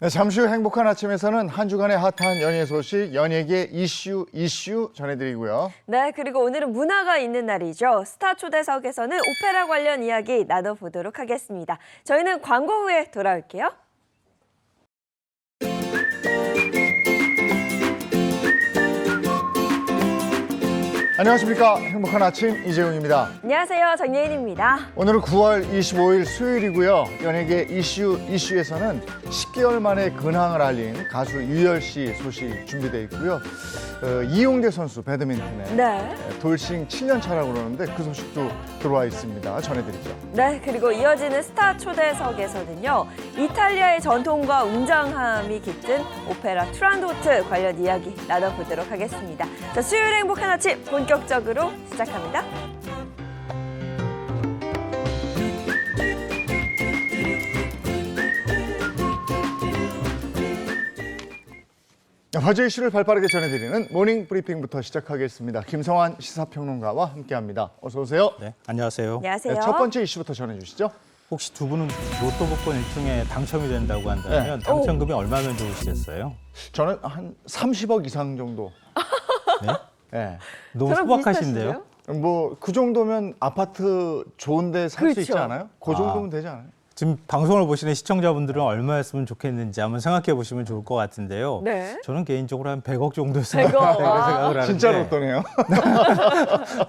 네, 잠시 후 행복한 아침에서는 한 주간의 핫한 연예 소식, 연예계 이슈 전해드리고요. 네, 그리고 오늘은 문화가 있는 날이죠. 스타 초대석에서는 오페라 관련 이야기 나눠보도록 하겠습니다. 저희는 광고 후에 돌아올게요. 안녕하십니까. 행복한 아침 이재용입니다. 안녕하세요, 정예인입니다. 오늘은 9월 25일 수요일이고요. 연예계 이슈에서는 10개월 만에 근황을 알린 가수 유열 씨 소식 준비되어 있고요. 이용대 선수 배드민턴에 네. 돌싱 7년 차라고 그러는데 그 소식도 들어와 있습니다. 전해드리죠. 네, 그리고 이어지는 스타 초대석에서는요. 이탈리아의 전통과 웅장함이 깃든 오페라 투란도트 관련 이야기 나눠보도록 하겠습니다. 자, 수요일 행복한 아침 본격적으로 시작합니다. 화제 이슈를 발빠르게 전해드리는 모닝 브리핑부터 시작하겠습니다. 김성환 시사평론가와 함께합니다. 어서 오세요. 네, 안녕하세요. 안녕하세요. 네, 첫 번째 이슈부터 전해주시죠. 혹시 두 분은 로또 복권 1등에 당첨이 된다고 한다면 네. 당첨금이 얼마면 좋으시겠어요? 저는 한 30억 이상 정도. 네? 네. 너무 저랑 소박하신데요? 비슷하신데요? 뭐 그 정도면 아파트 좋은데 살 수 있지 그렇죠. 않아요? 그 정도면 되지 않아요? 지금 방송을 보시는 시청자분들은 얼마였으면 좋겠는지 한번 생각해 보시면 좋을 것 같은데요. 네. 저는 개인적으로 한 100억 정도였으면 100억. 좋겠다고 아. 생각을 하는데 진짜 로또네요.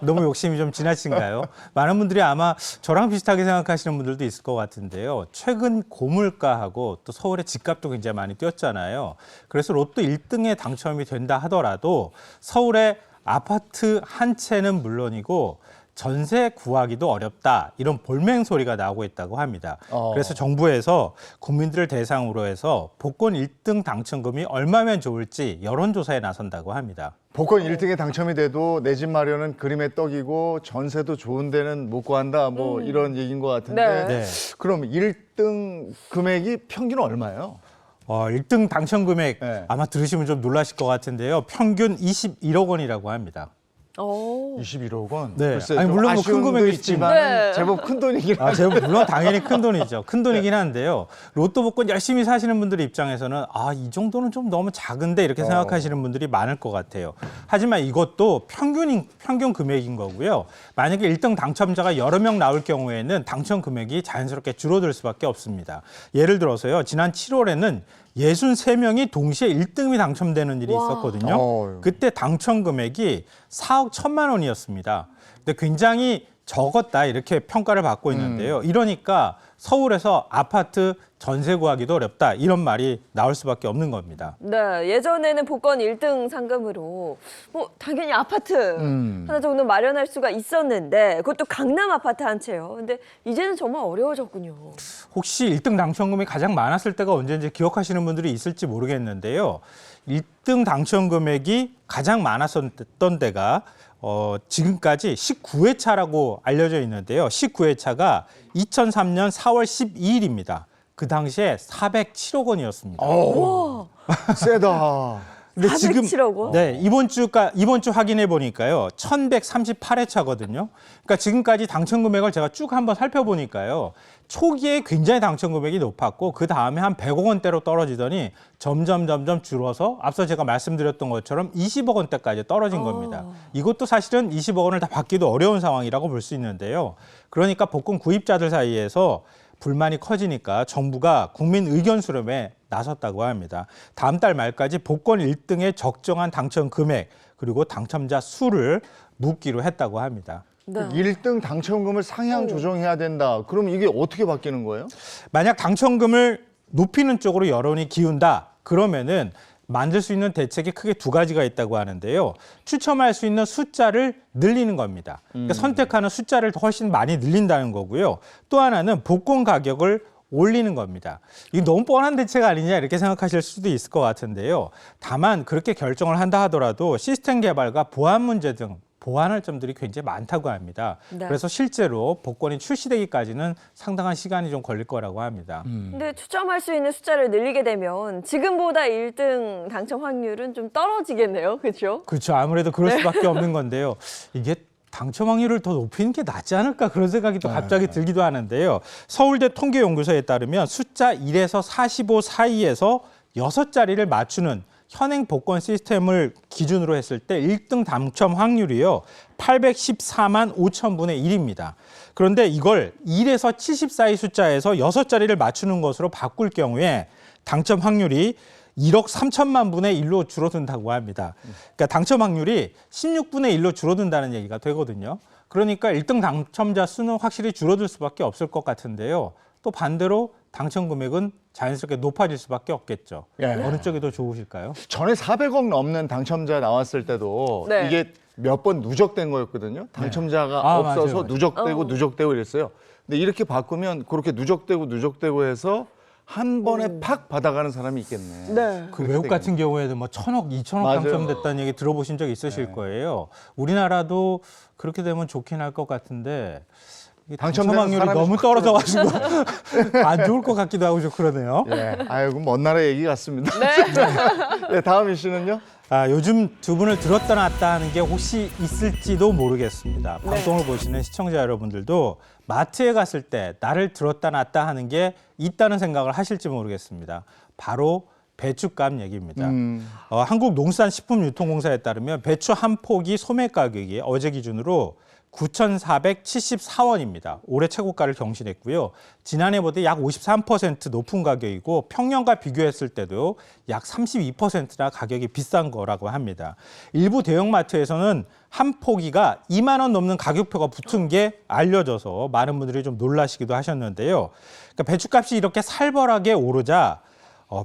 너무 욕심이 좀 지나친가요? 많은 분들이 아마 저랑 비슷하게 생각하시는 분들도 있을 것 같은데요. 최근 고물가하고 또 서울의 집값도 굉장히 많이 뛰었잖아요. 그래서 로또 1등에 당첨이 된다 하더라도 서울의 아파트 한 채는 물론이고 전세 구하기도 어렵다. 이런 볼멘 소리가 나오고 있다고 합니다. 그래서 정부에서 국민들을 대상으로 해서 복권 1등 당첨금이 얼마면 좋을지 여론조사에 나선다고 합니다. 복권 1등에 당첨이 돼도 내 집 마련은 그림의 떡이고 전세도 좋은 데는 못 구한다. 뭐 이런 얘기인 것 같은데. 네. 그럼 1등 금액이 평균 얼마예요? 1등 당첨 금액 네. 아마 들으시면 좀 놀라실 것 같은데요. 평균 21억 원이라고 합니다. 오. 21억 원. 네. 글쎄, 아니, 좀 물론 뭐 아쉬운 큰 도 금액이지만. 있지만 네. 제법 큰 돈이긴 제가 물론 당연히 큰 돈이죠. 큰 돈이긴 한데요. 로또 복권 열심히 사시는 분들 입장에서는 이 정도는 좀 너무 작은데 이렇게 생각하시는 분들이 많을 것 같아요. 하지만 이것도 평균 금액인 거고요. 만약에 1등 당첨자가 여러 명 나올 경우에는 당첨 금액이 자연스럽게 줄어들 수밖에 없습니다. 예를 들어서요. 지난 7월에는 63명이 동시에 1등이 당첨되는 일이 와. 있었거든요. 어휴. 그때 당첨 금액이 4억 1천만 원이었습니다. 근데 굉장히 적었다 이렇게 평가를 받고 있는데요. 이러니까 서울에서 아파트 전세 구하기도 어렵다 이런 말이 나올 수밖에 없는 겁니다. 네, 예전에는 복권 1등 상금으로 뭐 당연히 아파트 하나 정도 마련할 수가 있었는데 그것도 강남 아파트 한 채요. 근데 이제는 정말 어려워졌군요. 혹시 1등 당첨금이 가장 많았을 때가 언제인지 기억하시는 분들이 있을지 모르겠는데요. 1등 당첨 금액이 가장 많았었던 때가 지금까지 19회 차라고 알려져 있는데요. 19회 차가 2003년 4월 12일입니다. 그 당시에 407억 원이었습니다. 와, 세다. 근데 407억 원? 네, 이번 주 확인해 보니까요. 1138회 차거든요. 그러니까 지금까지 당첨 금액을 제가 쭉 한번 살펴보니까요. 초기에 굉장히 당첨 금액이 높았고 그 다음에 한 100억 원대로 떨어지더니 점점 줄어서 앞서 제가 말씀드렸던 것처럼 20억 원대까지 떨어진 겁니다. 이것도 사실은 20억 원을 다 받기도 어려운 상황이라고 볼 수 있는데요. 그러니까 복권 구입자들 사이에서 불만이 커지니까 정부가 국민 의견 수렴에 나섰다고 합니다. 다음 달 말까지 복권 1등의 적정한 당첨 금액 그리고 당첨자 수를 묻기로 했다고 합니다. 네. 1등 당첨금을 상향 조정해야 된다. 그럼 이게 어떻게 바뀌는 거예요? 만약 당첨금을 높이는 쪽으로 여론이 기운다. 그러면은 만들 수 있는 대책이 크게 두 가지가 있다고 하는데요. 추첨할 수 있는 숫자를 늘리는 겁니다. 그러니까 선택하는 숫자를 훨씬 많이 늘린다는 거고요. 또 하나는 복권 가격을 올리는 겁니다. 이게 너무 뻔한 대책 아니냐 이렇게 생각하실 수도 있을 것 같은데요. 다만 그렇게 결정을 한다 하더라도 시스템 개발과 보안 문제 등 보완할 점들이 굉장히 많다고 합니다. 네. 그래서 실제로 복권이 출시되기까지는 상당한 시간이 좀 걸릴 거라고 합니다. 근데 추첨할 수 있는 숫자를 늘리게 되면 지금보다 1등 당첨 확률은 좀 떨어지겠네요. 그렇죠? 그렇죠. 아무래도 그럴 수밖에 없는 건데요. 이게 당첨 확률을 더 높이는 게 낫지 않을까 그런 생각이 또 갑자기 들기도 하는데요. 서울대 통계연구소에 따르면 숫자 1에서 45 사이에서 6자리를 맞추는 현행 복권 시스템을 기준으로 했을 때 1등 당첨 확률이요. 814만 5천분의 1입니다. 그런데 이걸 1에서 70 사이 숫자에서 6자리를 맞추는 것으로 바꿀 경우에 당첨 확률이 1억 3천만 분의 1로 줄어든다고 합니다. 그러니까 당첨 확률이 16분의 1로 줄어든다는 얘기가 되거든요. 그러니까 1등 당첨자 수는 확실히 줄어들 수밖에 없을 것 같은데요. 또 반대로 당첨 금액은 자연스럽게 높아질 수밖에 없겠죠. 예. 어느 쪽이 더 좋으실까요? 전에 400억 넘는 당첨자 나왔을 때도 네. 이게 몇 번 누적된 거였거든요. 당첨자가 아, 없어서 맞아요. 누적되고 누적되고 이랬어요. 근데 이렇게 바꾸면 그렇게 누적되고 해서 한 번에 팍 받아가는 사람이 있겠네. 네. 그 외국 같은 경우에도 뭐 1,000억, 2,000억 맞아요. 당첨됐다는 얘기 들어보신 적 있으실 거예요. 우리나라도 그렇게 되면 좋긴 할 것 같은데 이게 당첨 당첨되는 확률이 사람이 너무 떨어져가지고 안 좋을 것 같기도 하고 좀 그러네요. 예. 아이고 먼 나라 얘기 같습니다. 네, 다음 이슈는요? 요즘 두 분을 들었다 놨다 하는 게 혹시 있을지도 모르겠습니다. 방송을 보시는 시청자 여러분들도 마트에 갔을 때 나를 들었다 놨다 하는 게 있다는 생각을 하실지 모르겠습니다. 바로 배추값 얘기입니다. 한국농수산식품유통공사에 따르면 배추 한 포기 소매 가격이 어제 기준으로 9,474원입니다. 올해 최고가를 경신했고요. 지난해보다 약 53% 높은 가격이고 평년과 비교했을 때도 약 32%나 가격이 비싼 거라고 합니다. 일부 대형마트에서는 한 포기가 2만 원 넘는 가격표가 붙은 게 알려져서 많은 분들이 좀 놀라시기도 하셨는데요. 그러니까 배추값이 이렇게 살벌하게 오르자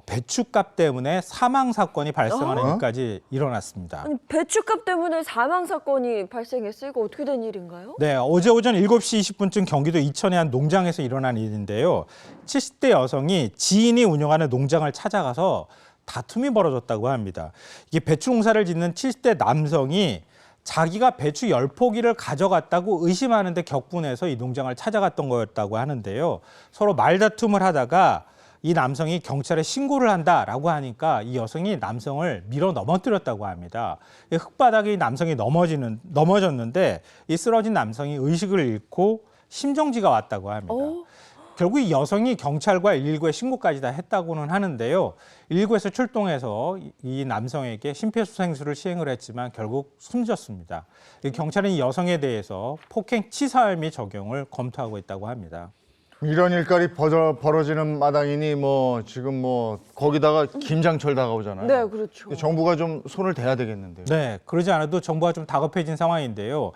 배추값 때문에 사망 사건이 발생하는 일까지 일어났습니다. 아니, 배추값 때문에 사망 사건이 발생했어요. 이거 어떻게 된 일인가요? 네, 어제 오전 7시 20분쯤 경기도 이천의 한 농장에서 일어난 일인데요. 70대 여성이 지인이 운영하는 농장을 찾아가서 다툼이 벌어졌다고 합니다. 이게 배추 농사를 짓는 70대 남성이 자기가 배추 10포기를 가져갔다고 의심하는데 격분해서 이 농장을 찾아갔던 거였다고 하는데요. 서로 말다툼을 하다가 이 남성이 경찰에 신고를 한다라고 하니까 이 여성이 남성을 밀어 넘어뜨렸다고 합니다. 이 흙바닥에 이 남성이 넘어졌는데 이 쓰러진 남성이 의식을 잃고 심정지가 왔다고 합니다. 결국 이 여성이 경찰과 119에 신고까지 다 했다고는 하는데요. 119에서 출동해서 이 남성에게 심폐소생술을 시행을 했지만 결국 숨졌습니다. 경찰은 이 여성에 대해서 폭행 치사혐의 적용을 검토하고 있다고 합니다. 이런 일거리 벌어지는 마당이니 뭐 지금 뭐 거기다가 김장철 다가오잖아요. 네, 그렇죠. 정부가 좀 손을 대야 되겠는데요. 네, 그러지 않아도 정부가 좀 다급해진 상황인데요.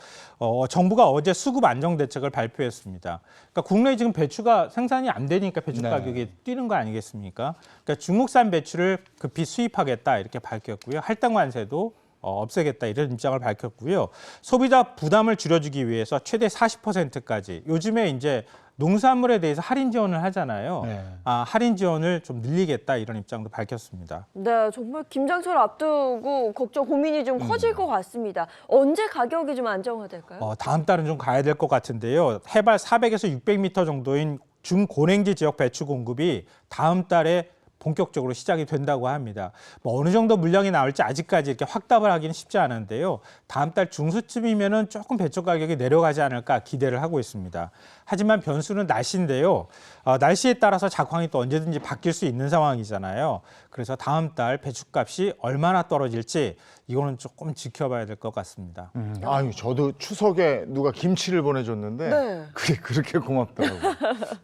정부가 어제 수급 안정 대책을 발표했습니다. 그러니까 국내에 지금 배추가 생산이 안 되니까 배추 가격이 뛰는 거 아니겠습니까? 그러니까 중국산 배추를 급히 수입하겠다 이렇게 밝혔고요. 할당 관세도 없애겠다 이런 입장을 밝혔고요. 소비자 부담을 줄여주기 위해서 최대 40%까지 요즘에 이제 농산물에 대해서 할인 지원을 하잖아요. 네. 할인 지원을 좀 늘리겠다 이런 입장도 밝혔습니다. 네, 정말 김장철 앞두고 고민이 좀 커질 것 같습니다. 언제 가격이 좀 안정화될까요? 다음 달은 좀 가야 될 것 같은데요. 해발 400에서 600m 정도인 중고랭지 지역 배추 공급이 다음 달에 본격적으로 시작이 된다고 합니다. 뭐 어느 정도 물량이 나올지 아직까지 이렇게 확답을 하기는 쉽지 않은데요. 다음 달 중순쯤이면은 조금 배추 가격이 내려가지 않을까 기대를 하고 있습니다. 하지만 변수는 날씨인데요. 날씨에 따라서 작황이 또 언제든지 바뀔 수 있는 상황이잖아요. 그래서 다음 달 배추값이 얼마나 떨어질지 이거는 조금 지켜봐야 될 것 같습니다. 아유, 저도 추석에 누가 김치를 보내줬는데 네. 그게 그렇게 고맙더라고요.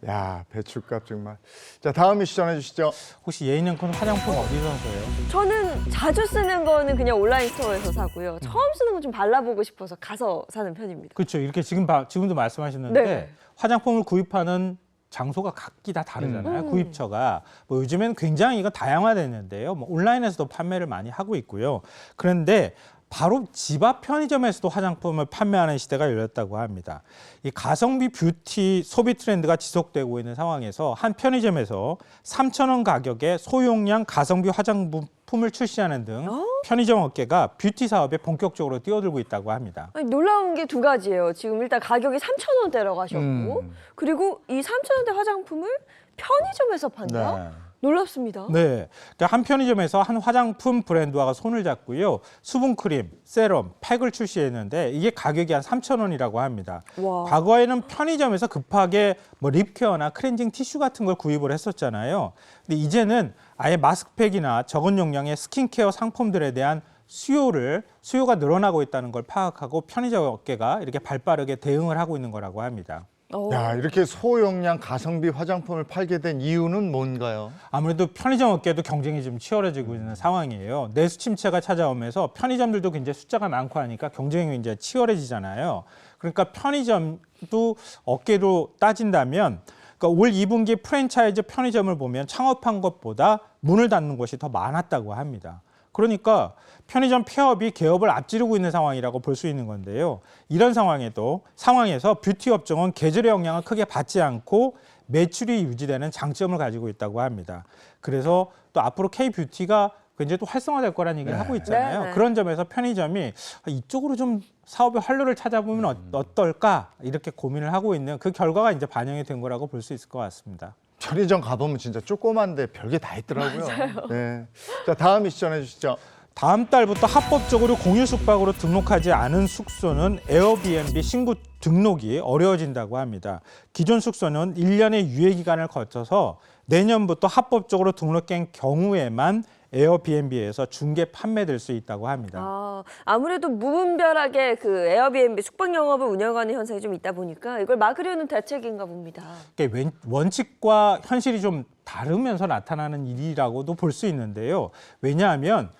야, 배추값 정말. 자, 다음 이슈 전해주시죠. 혹시 예인연큰 화장품 어디서 사세요? 저는 자주 쓰는 거는 그냥 온라인 스토어에서 사고요. 처음 쓰는 건 좀 발라보고 싶어서 가서 사는 편입니다. 그렇죠. 이렇게 지금도 말씀하셨는데 네. 화장품을 구입하는 장소가 각기 다 다르잖아요. 구입처가 뭐 요즘에는 굉장히 이거 다양화됐는데요. 뭐 온라인에서도 판매를 많이 하고 있고요. 그런데 바로 집 앞 편의점에서도 화장품을 판매하는 시대가 열렸다고 합니다. 이 가성비 뷰티 소비 트렌드가 지속되고 있는 상황에서 한 편의점에서 3,000원 가격의 소용량 가성비 화장품을 출시하는 등 편의점 업계가 뷰티 사업에 본격적으로 뛰어들고 있다고 합니다. 아니, 놀라운 게 두 가지예요. 지금 일단 가격이 3,000원대라고 하셨고 그리고 이 3,000원대 화장품을 편의점에서 판다? 네. 놀랍습니다. 네, 그러니까 한 편의점에서 한 화장품 브랜드와 손을 잡고요. 수분크림, 세럼, 팩을 출시했는데 이게 가격이 한 3,000원이라고 합니다. 와. 과거에는 편의점에서 급하게 뭐 립케어나 클렌징 티슈 같은 걸 구입을 했었잖아요. 근데 이제는 아예 마스크팩이나 적은 용량의 스킨케어 상품들에 대한 수요가 늘어나고 있다는 걸 파악하고 편의점 업계가 이렇게 발빠르게 대응을 하고 있는 거라고 합니다. 오. 야, 이렇게 소용량 가성비 화장품을 팔게 된 이유는 뭔가요? 아무래도 편의점 업계도 경쟁이 좀 치열해지고 있는 상황이에요. 내수 침체가 찾아오면서 편의점들도 굉장히 숫자가 많고 하니까 경쟁이 이제 치열해지잖아요. 그러니까 편의점도 업계로 따진다면 그러니까 올 2분기 프랜차이즈 편의점을 보면 창업한 것보다 문을 닫는 곳이 더 많았다고 합니다. 그러니까 편의점 폐업이 개업을 앞지르고 있는 상황이라고 볼 수 있는 건데요. 이런 상황에서 뷰티 업종은 계절의 영향을 크게 받지 않고 매출이 유지되는 장점을 가지고 있다고 합니다. 그래서 또 앞으로 K-뷰티가 굉장히 또 활성화될 거라는 얘기를 하고 있잖아요. 네. 그런 점에서 편의점이 이쪽으로 좀 사업의 활로를 찾아보면 어떨까 이렇게 고민을 하고 있는 그 결과가 이제 반영이 된 거라고 볼 수 있을 것 같습니다. 편의점 가보면 진짜 조그만데 별게 다 있더라고요. 네. 자, 다음 이슈 전해주시죠. 다음 달부터 합법적으로 공유 숙박으로 등록하지 않은 숙소는 에어비앤비 신고 등록이 어려워진다고 합니다. 기존 숙소는 1년의 유예 기간을 거쳐서 내년부터 합법적으로 등록된 경우에만 에어비앤비에서 중개 판매될 수 있다고 합니다. 아무래도 무분별하게 그 에어비앤비 숙박 영업을 운영하는 현상이 좀 있다 보니까 이걸 막으려는 대책인가 봅니다. 원칙과 현실이 좀 다르면서 나타나는 일이라고도 볼 수 있는데요. 왜냐하면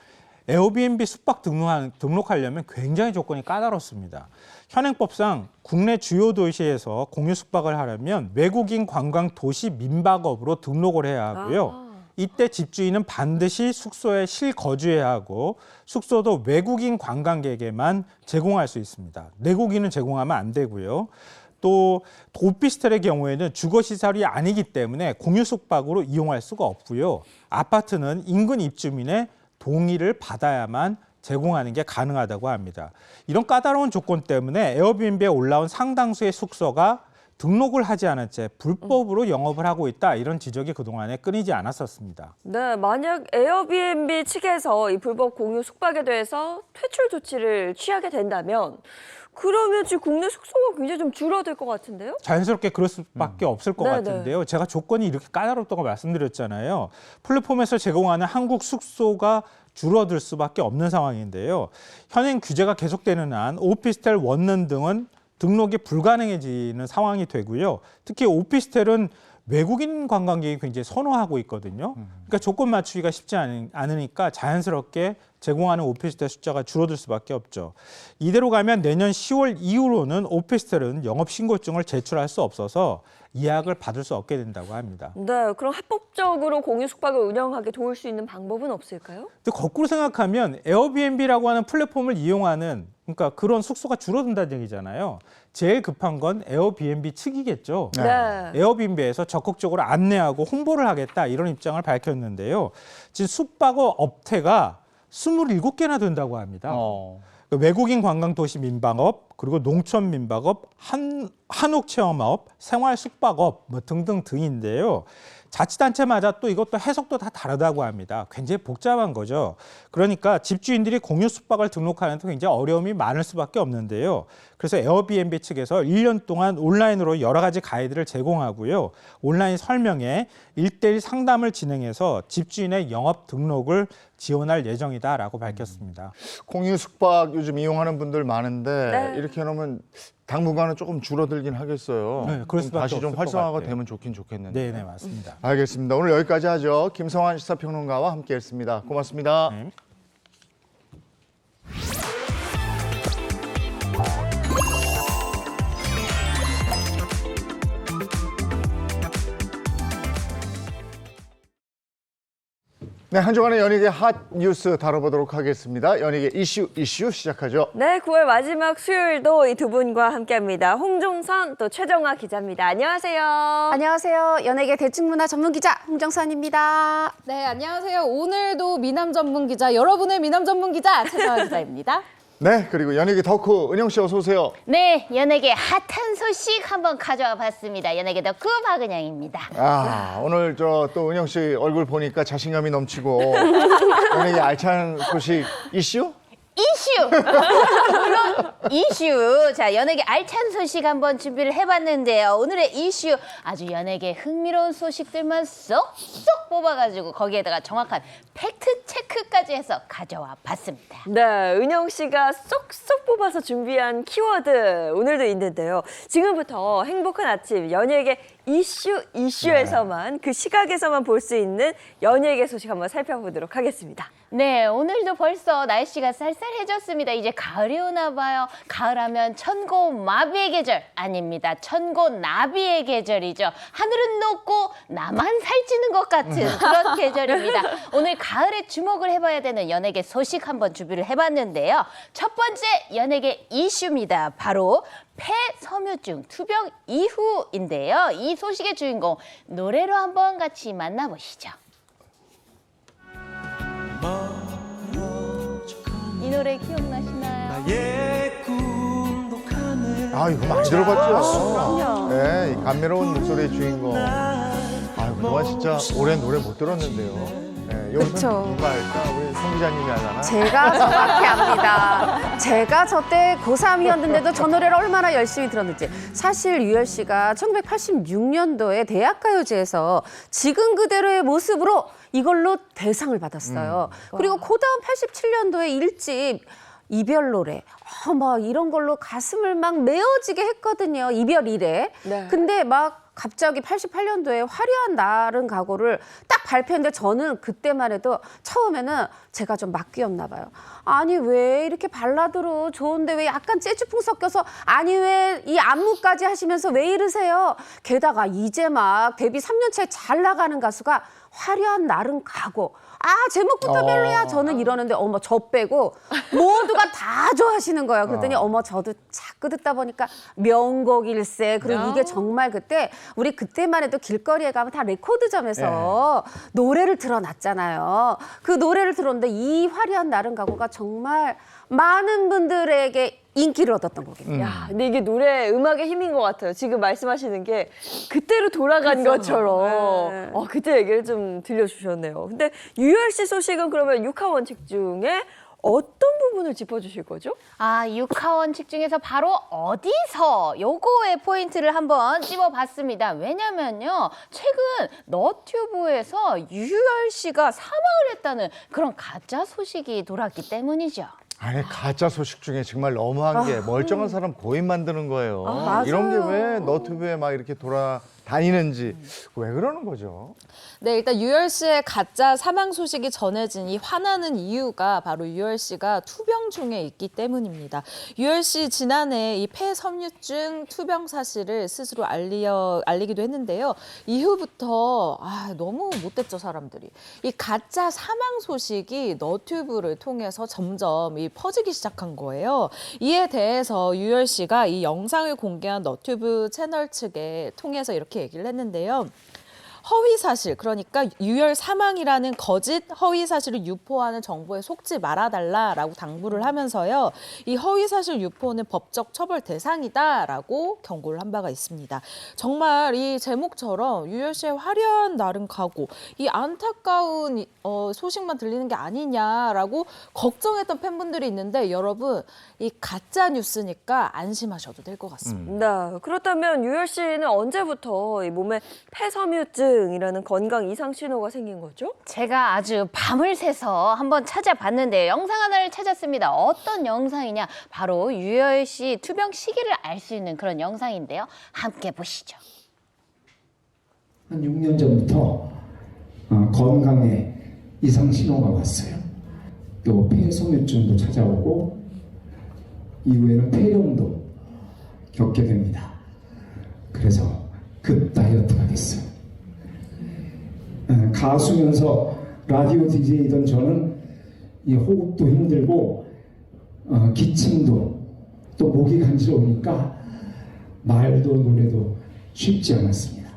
에어비앤비 숙박 등록하려면 굉장히 조건이 까다롭습니다. 현행법상 국내 주요 도시에서 공유 숙박을 하려면 외국인 관광 도시 민박업으로 등록을 해야 하고요. 이때 집주인은 반드시 숙소에 실거주해야 하고 숙소도 외국인 관광객에게만 제공할 수 있습니다. 내국인은 제공하면 안 되고요. 또 오피스텔의 경우에는 주거시설이 아니기 때문에 공유 숙박으로 이용할 수가 없고요. 아파트는 인근 입주민의 동의를 받아야만 제공하는 게 가능하다고 합니다. 이런 까다로운 조건 때문에 에어비앤비에 올라온 상당수의 숙소가 등록을 하지 않은 채 불법으로 영업을 하고 있다. 이런 지적이 그동안에 끊이지 않았었습니다. 네, 만약 에어비앤비 측에서 이 불법 공유 숙박에 대해서 퇴출 조치를 취하게 된다면 그러면 지금 국내 숙소가 굉장히 좀 줄어들 것 같은데요? 자연스럽게 그럴 수밖에 없을 것 네네. 같은데요. 제가 조건이 이렇게 까다롭다고 말씀드렸잖아요. 플랫폼에서 제공하는 한국 숙소가 줄어들 수밖에 없는 상황인데요. 현행 규제가 계속되는 한 오피스텔 원룸 등은 등록이 불가능해지는 상황이 되고요. 특히 오피스텔은 외국인 관광객이 굉장히 선호하고 있거든요. 그러니까 조건 맞추기가 쉽지 않으니까 자연스럽게 제공하는 오피스텔 숫자가 줄어들 수밖에 없죠. 이대로 가면 내년 10월 이후로는 오피스텔은 영업 신고증을 제출할 수 없어서 예약을 받을 수 없게 된다고 합니다. 네, 그럼 합법적으로 공유 숙박을 운영하게 도울 수 있는 방법은 없을까요? 근데 거꾸로 생각하면 에어비앤비라고 하는 플랫폼을 이용하는 그러니까 그런 숙소가 줄어든다는 얘기잖아요. 제일 급한 건 에어비앤비 측이겠죠. 네. 에어비앤비에서 적극적으로 안내하고 홍보를 하겠다 이런 입장을 밝혔는데요. 지금 숙박업 업태가 27개나 된다고 합니다. 외국인 관광 도시 민박업, 그리고 농촌 민박업, 한옥 체험업, 생활 숙박업 뭐 등인데요. 자치단체마다 또 이것도 해석도 다 다르다고 합니다. 굉장히 복잡한 거죠. 그러니까 집주인들이 공유 숙박을 등록하는 데 굉장히 어려움이 많을 수밖에 없는데요. 그래서 에어비앤비 측에서 1년 동안 온라인으로 여러 가지 가이드를 제공하고요. 온라인 설명에 1:1 상담을 진행해서 집주인의 영업 등록을 지원할 예정이다라고 밝혔습니다. 공유 숙박 요즘 이용하는 분들 많은데 네. 이렇게 해놓으면 당분간은 조금 줄어들긴 하겠어요. 네, 그럴 수밖에 다시 좀 없을 것 활성화가 같아요. 되면 좋긴 좋겠는데. 네, 맞습니다. 알겠습니다. 오늘 여기까지 하죠. 김성환 시사평론가와 함께했습니다. 고맙습니다. 네. 네, 한 주간의 연예계 핫 뉴스 다뤄보도록 하겠습니다. 연예계 이슈 시작하죠. 네, 9월 마지막 수요일도 이 두 분과 함께합니다. 홍종선 또 최정아 기자입니다. 안녕하세요. 안녕하세요. 연예계 대중문화 전문기자 홍정선입니다. 네, 안녕하세요. 오늘도 미남 전문 기자, 여러분의 미남 전문 기자 최정아 기자입니다. 네, 그리고 연예계 덕후 은영 씨 어서 오세요. 네, 연예계 핫한 소식 한번 가져와 봤습니다. 연예계 덕후 박은영입니다. 아, 오늘 저 또 은영 씨 얼굴 보니까 자신감이 넘치고 연예계 알찬 소식 이슈? 이슈! 물론 이슈. 자, 연예계 알찬 소식 한번 준비를 해봤는데요. 오늘의 이슈 아주 연예계 흥미로운 소식들만 쏙쏙 뽑아가지고 거기에다가 정확한 팩트 체크까지 해서 가져와 봤습니다. 네, 은영 씨가 쏙쏙 뽑아서 준비한 키워드 오늘도 있는데요. 지금부터 행복한 아침 연예계 이슈에서만 그 시각에서만 볼 수 있는 연예계 소식 한번 살펴보도록 하겠습니다. 네, 오늘도 벌써 날씨가 쌀쌀해졌습니다. 이제 가을이 오나 봐요. 가을하면 천고마비의 계절 아닙니다. 천고나비의 계절이죠. 하늘은 높고 나만 살찌는 것 같은 그런 계절입니다. 오늘 가을에 주목을 해봐야 되는 연예계 소식 한번 준비를 해봤는데요. 첫 번째 연예계 이슈입니다. 바로 폐섬유증 투병 이후인데요. 이 소식의 주인공 노래로 한번 같이 만나보시죠. 이 노래 기억나시나요? 아, 이거 많이 들어봤죠. 그럼요. 네, 이 감미로운 목소리의 주인공. 아, 그동안 진짜 오랜 노래 못 들었는데요. 네, 여기서 그쵸. 누가 할까? 우리 송 기자님이 하려나? 제가 정확히 압니다. 제가 저때 고3이었는데도 저 노래를 얼마나 열심히 들었는지. 사실 유열 씨가 1986년도에 대학가요제에서 지금 그대로의 모습으로 이걸로 대상을 받았어요. 그리고 그 다음 87년도에 1집 이별 노래. 막 이런 걸로 가슴을 막 메어지게 했거든요. 이별 이래. 네. 근데 막 갑자기 88년도에 화려한 날은 각오를 딱 발표했는데 저는 그때만 해도 처음에는 제가 좀 막귀였나 봐요. 아니 왜 이렇게 발라드로 좋은데 왜 약간 재즈풍 섞여서 아니 왜 이 안무까지 하시면서 왜 이러세요? 게다가 이제 막 데뷔 3년차에 잘 나가는 가수가 화려한 날은 가고 아 제목부터 별로야 저는 이러는데 어머 저 빼고 모두가 다 좋아하시는 거예요. 그랬더니 어머 저도 자꾸 듣다 보니까 명곡일세. 그리고 이게 정말 그때 우리 그때만 해도 길거리에 가면 다 레코드점에서 노래를 틀어놨잖아요. 그 노래를 들었는데 이 화려한 날은 가고가 정말 많은 분들에게 인기를 얻었던 곡입니다. 야, 근데 이게 노래 음악의 힘인 것 같아요. 지금 말씀하시는 게 그때로 돌아간 것처럼 그때 얘기를 좀 들려주셨네요. 근데 유열 씨 소식은 그러면 육하 원칙 중에 어떤 부분을 짚어주실 거죠? 아, 육하원칙 중에서 바로 어디서 요거의 포인트를 한번 찝어봤습니다. 왜냐면요, 최근 너튜브에서 유열 씨가 사망을 했다는 그런 가짜 소식이 돌았기 때문이죠. 아니, 가짜 소식 중에 정말 너무한 게 멀쩡한 사람 고인 만드는 거예요. 이런 게 왜 너튜브에 막 이렇게 돌아다니는지 왜 그러는 거죠? 네, 일단 유열 씨의 가짜 사망 소식이 전해진 이 화나는 이유가 바로 유열 씨가 투병 중에 있기 때문입니다. 유열 씨 지난해 이 폐섬유증 투병 사실을 스스로 알리기도 했는데요. 이후부터 너무 못됐죠, 사람들이. 이 가짜 사망 소식이 너튜브를 통해서 점점 퍼지기 시작한 거예요. 이에 대해서 유열 씨가 이 영상을 공개한 너튜브 채널 측에 통해서 이렇게 얘기를 했는데요. 허위 사실, 그러니까 유열 사망이라는 거짓 허위 사실을 유포하는 정보에 속지 말아달라라고 당부를 하면서요. 이 허위 사실 유포는 법적 처벌 대상이다라고 경고를 한 바가 있습니다. 정말 이 제목처럼 유열 씨의 화려한 날은 가고 이 안타까운 소식만 들리는 게 아니냐라고 걱정했던 팬분들이 있는데 여러분 이 가짜 뉴스니까 안심하셔도 될 것 같습니다. 네, 그렇다면 유열 씨는 언제부터 이 몸에 폐섬유증이라는 건강 이상 신호가 생긴 거죠? 제가 아주 밤을 새서 한번 찾아봤는데요. 영상 하나를 찾았습니다. 어떤 영상이냐? 바로 유열 씨 투병 시기를 알 수 있는 그런 영상인데요. 함께 보시죠. 한 6년 전부터 건강에 이상 신호가 왔어요. 또 폐섬유증도 찾아오고 이후에는 폐렴도 겪게 됩니다. 그래서 급 다이어트가 됐어요. 가수면서 라디오 DJ이던 저는 이 호흡도 힘들고 기침도 또 목이 간지러우니까 말도 노래도 쉽지 않았습니다.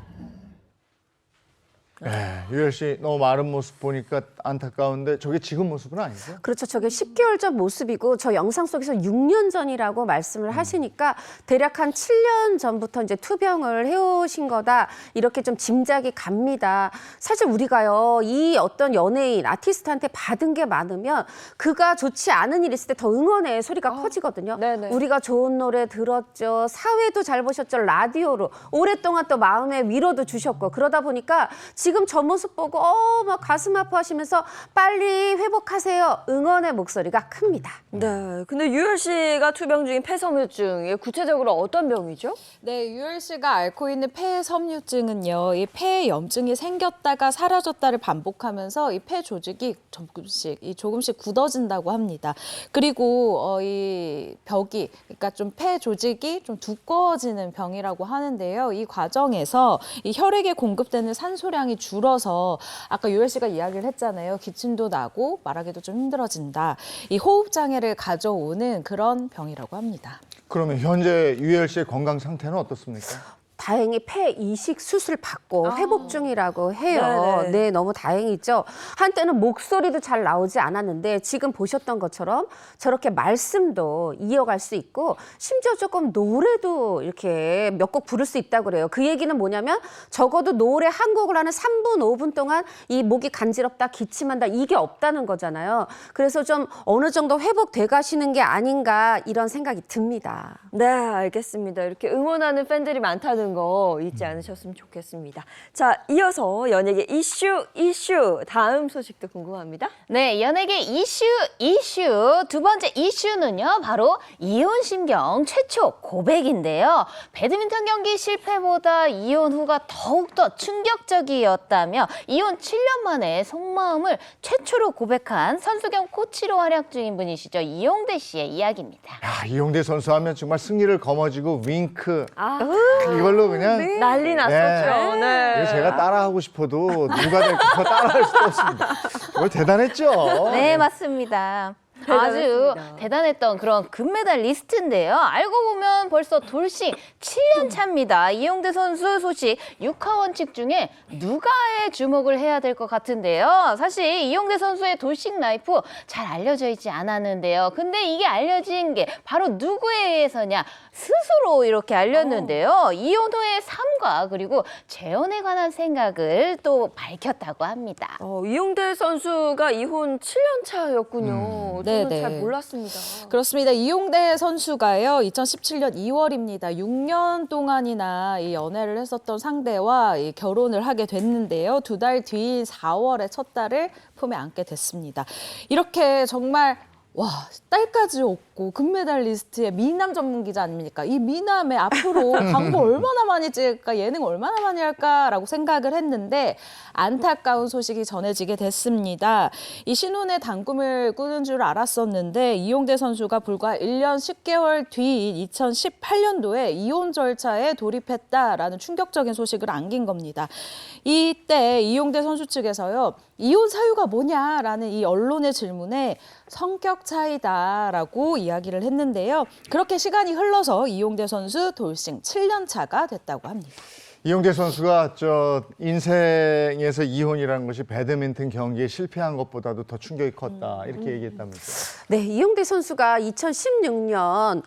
유열 씨 너무 마른 모습 보니까 안타까운데 저게 지금 모습은 아니죠? 그렇죠. 저게 10개월 전 모습이고 저 영상 속에서 6년 전이라고 말씀을 하시니까 대략 한 7년 전부터 이제 투병을 해오신 거다. 이렇게 좀 짐작이 갑니다. 사실 우리가요, 이 어떤 연예인, 아티스트한테 받은 게 많으면 그가 좋지 않은 일 있을 때 더 응원의 소리가 커지거든요. 네네. 우리가 좋은 노래 들었죠. 사회도 잘 보셨죠. 라디오로. 오랫동안 또 마음의 위로도 주셨고. 그러다 보니까 지금 저 모습 보고 막 가슴 아파하시면서 빨리 회복하세요. 응원의 목소리가 큽니다. 네. 근데 유열 씨가 투병 중인 폐섬유증이 구체적으로 어떤 병이죠? 네, 유열 씨가 앓고 있는 폐섬유증은요, 이 폐에 염증이 생겼다가 사라졌다를 반복하면서 이 폐 조직이 조금씩 굳어진다고 합니다. 그리고 이 벽이, 그러니까 좀 폐 조직이 좀 두꺼워지는 병이라고 하는데요. 이 과정에서 이 혈액에 공급되는 산소량이 줄어서 아까 유열 씨가 이야기를 했잖아요. 기침도 나고 말하기도 좀 힘들어진다. 이 호흡 장애를 가져오는 그런 병이라고 합니다. 그러면 현재 유열 씨의 건강 상태는 어떻습니까? 다행히 폐 이식 수술 받고 회복 중이라고 해요. 네네. 네, 너무 다행이죠. 한때는 목소리도 잘 나오지 않았는데 지금 보셨던 것처럼 저렇게 말씀도 이어갈 수 있고 심지어 조금 노래도 이렇게 몇 곡 부를 수 있다고 그래요. 그 얘기는 뭐냐면 적어도 노래 한 곡을 하는 3분, 5분 동안 이 목이 간지럽다, 기침한다 이게 없다는 거잖아요. 그래서 좀 어느 정도 회복돼 가시는 게 아닌가 이런 생각이 듭니다. 네, 알겠습니다. 이렇게 응원하는 팬들이 많다는 거 잊지 않으셨으면 좋겠습니다. 자, 이어서 연예계 이슈 다음 소식도 궁금합니다. 네, 연예계 이슈. 두 번째 이슈는요, 바로 이혼심경 최초 고백인데요. 배드민턴 경기 실패보다 이혼 후가 더욱더 충격적이었다며 이혼 7년 만에 속마음을 최초로 고백한 선수 겸 코치로 활약 중인 분이시죠. 이용대 씨의 이야기입니다. 야, 이용대 선수 하면 정말 승리를 거머쥐고 윙크. 이걸로 그냥 난리 났었죠. 네. 이거 제가 따라하고 싶어도 누가 될까 따라할 수도 없습니다. 이거 대단했죠. 네, 맞습니다. 아주 대단했던 그런 금메달 리스트인데요. 알고 보면 벌써 돌싱 7년 차입니다. 이용대 선수 소식 6화 원칙 중에 누가에 주목을 해야 될 것 같은데요. 사실 이용대 선수의 돌싱 라이프 잘 알려져 있지 않았는데요. 근데 이게 알려진 게 바로 누구에 의해서냐? 스스로 이렇게 알렸는데요. 이혼 후의 삶과 그리고 재혼에 관한 생각을 또 밝혔다고 합니다. 이용대 선수가 이혼 7년 차였군요. 저는 네네. 잘 몰랐습니다. 그렇습니다. 이용대 선수가요, 2017년 2월입니다. 6년 동안이나 이 연애를 했었던 상대와 이 결혼을 하게 됐는데요. 2달 뒤인 4월에 첫 딸을 품에 안게 됐습니다. 이렇게 정말 딸까지 얻고 금메달리스트의 미남 전문 기자 아닙니까? 이 미남의 앞으로 광고 얼마나 많이 찍을까, 예능 얼마나 많이 할까라고 생각을 했는데 안타까운 소식이 전해지게 됐습니다. 이 신혼의 단꿈을 꾸는 줄 알았었는데 이용대 선수가 불과 1년 10개월 뒤인 2018년도에 이혼 절차에 돌입했다라는 충격적인 소식을 안긴 겁니다. 이때 이용대 선수 측에서요, 이혼 사유가 뭐냐라는 이 언론의 질문에 성격 차이다라고 이야기를 했는데요. 그렇게 시간이 흘러서 이용대 선수 돌싱 7년 차가 됐다고 합니다. 이용대 선수가 인생에서 이혼이라는 것이 배드민턴 경기에 실패한 것보다도 더 충격이 컸다 이렇게 얘기했다면서요. 네, 이용대 선수가 2016년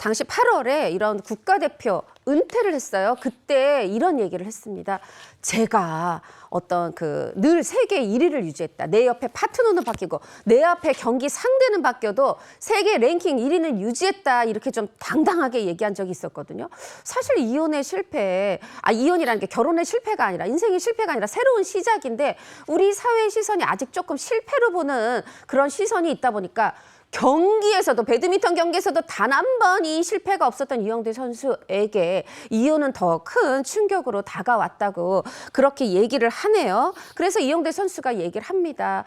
당시 8월에 이런 국가대표 은퇴를 했어요. 그때 이런 얘기를 했습니다. 제가 어떤 늘 세계 1위를 유지했다. 내 옆에 파트너는 바뀌고 내 앞에 경기 상대는 바뀌어도 세계 랭킹 1위는 유지했다. 이렇게 좀 당당하게 얘기한 적이 있었거든요. 사실 이혼의 실패, 이혼이라는 게 결혼의 실패가 아니라 인생의 실패가 아니라 새로운 시작인데 우리 사회의 시선이 아직 조금 실패로 보는 그런 시선이 있다 보니까 경기에서도 배드민턴 경기에서도 단 한 번 이 실패가 없었던 이용대 선수에게 이혼은 더 큰 충격으로 다가왔다고 그렇게 얘기를 하네요. 그래서 이용대 선수가 얘기를 합니다.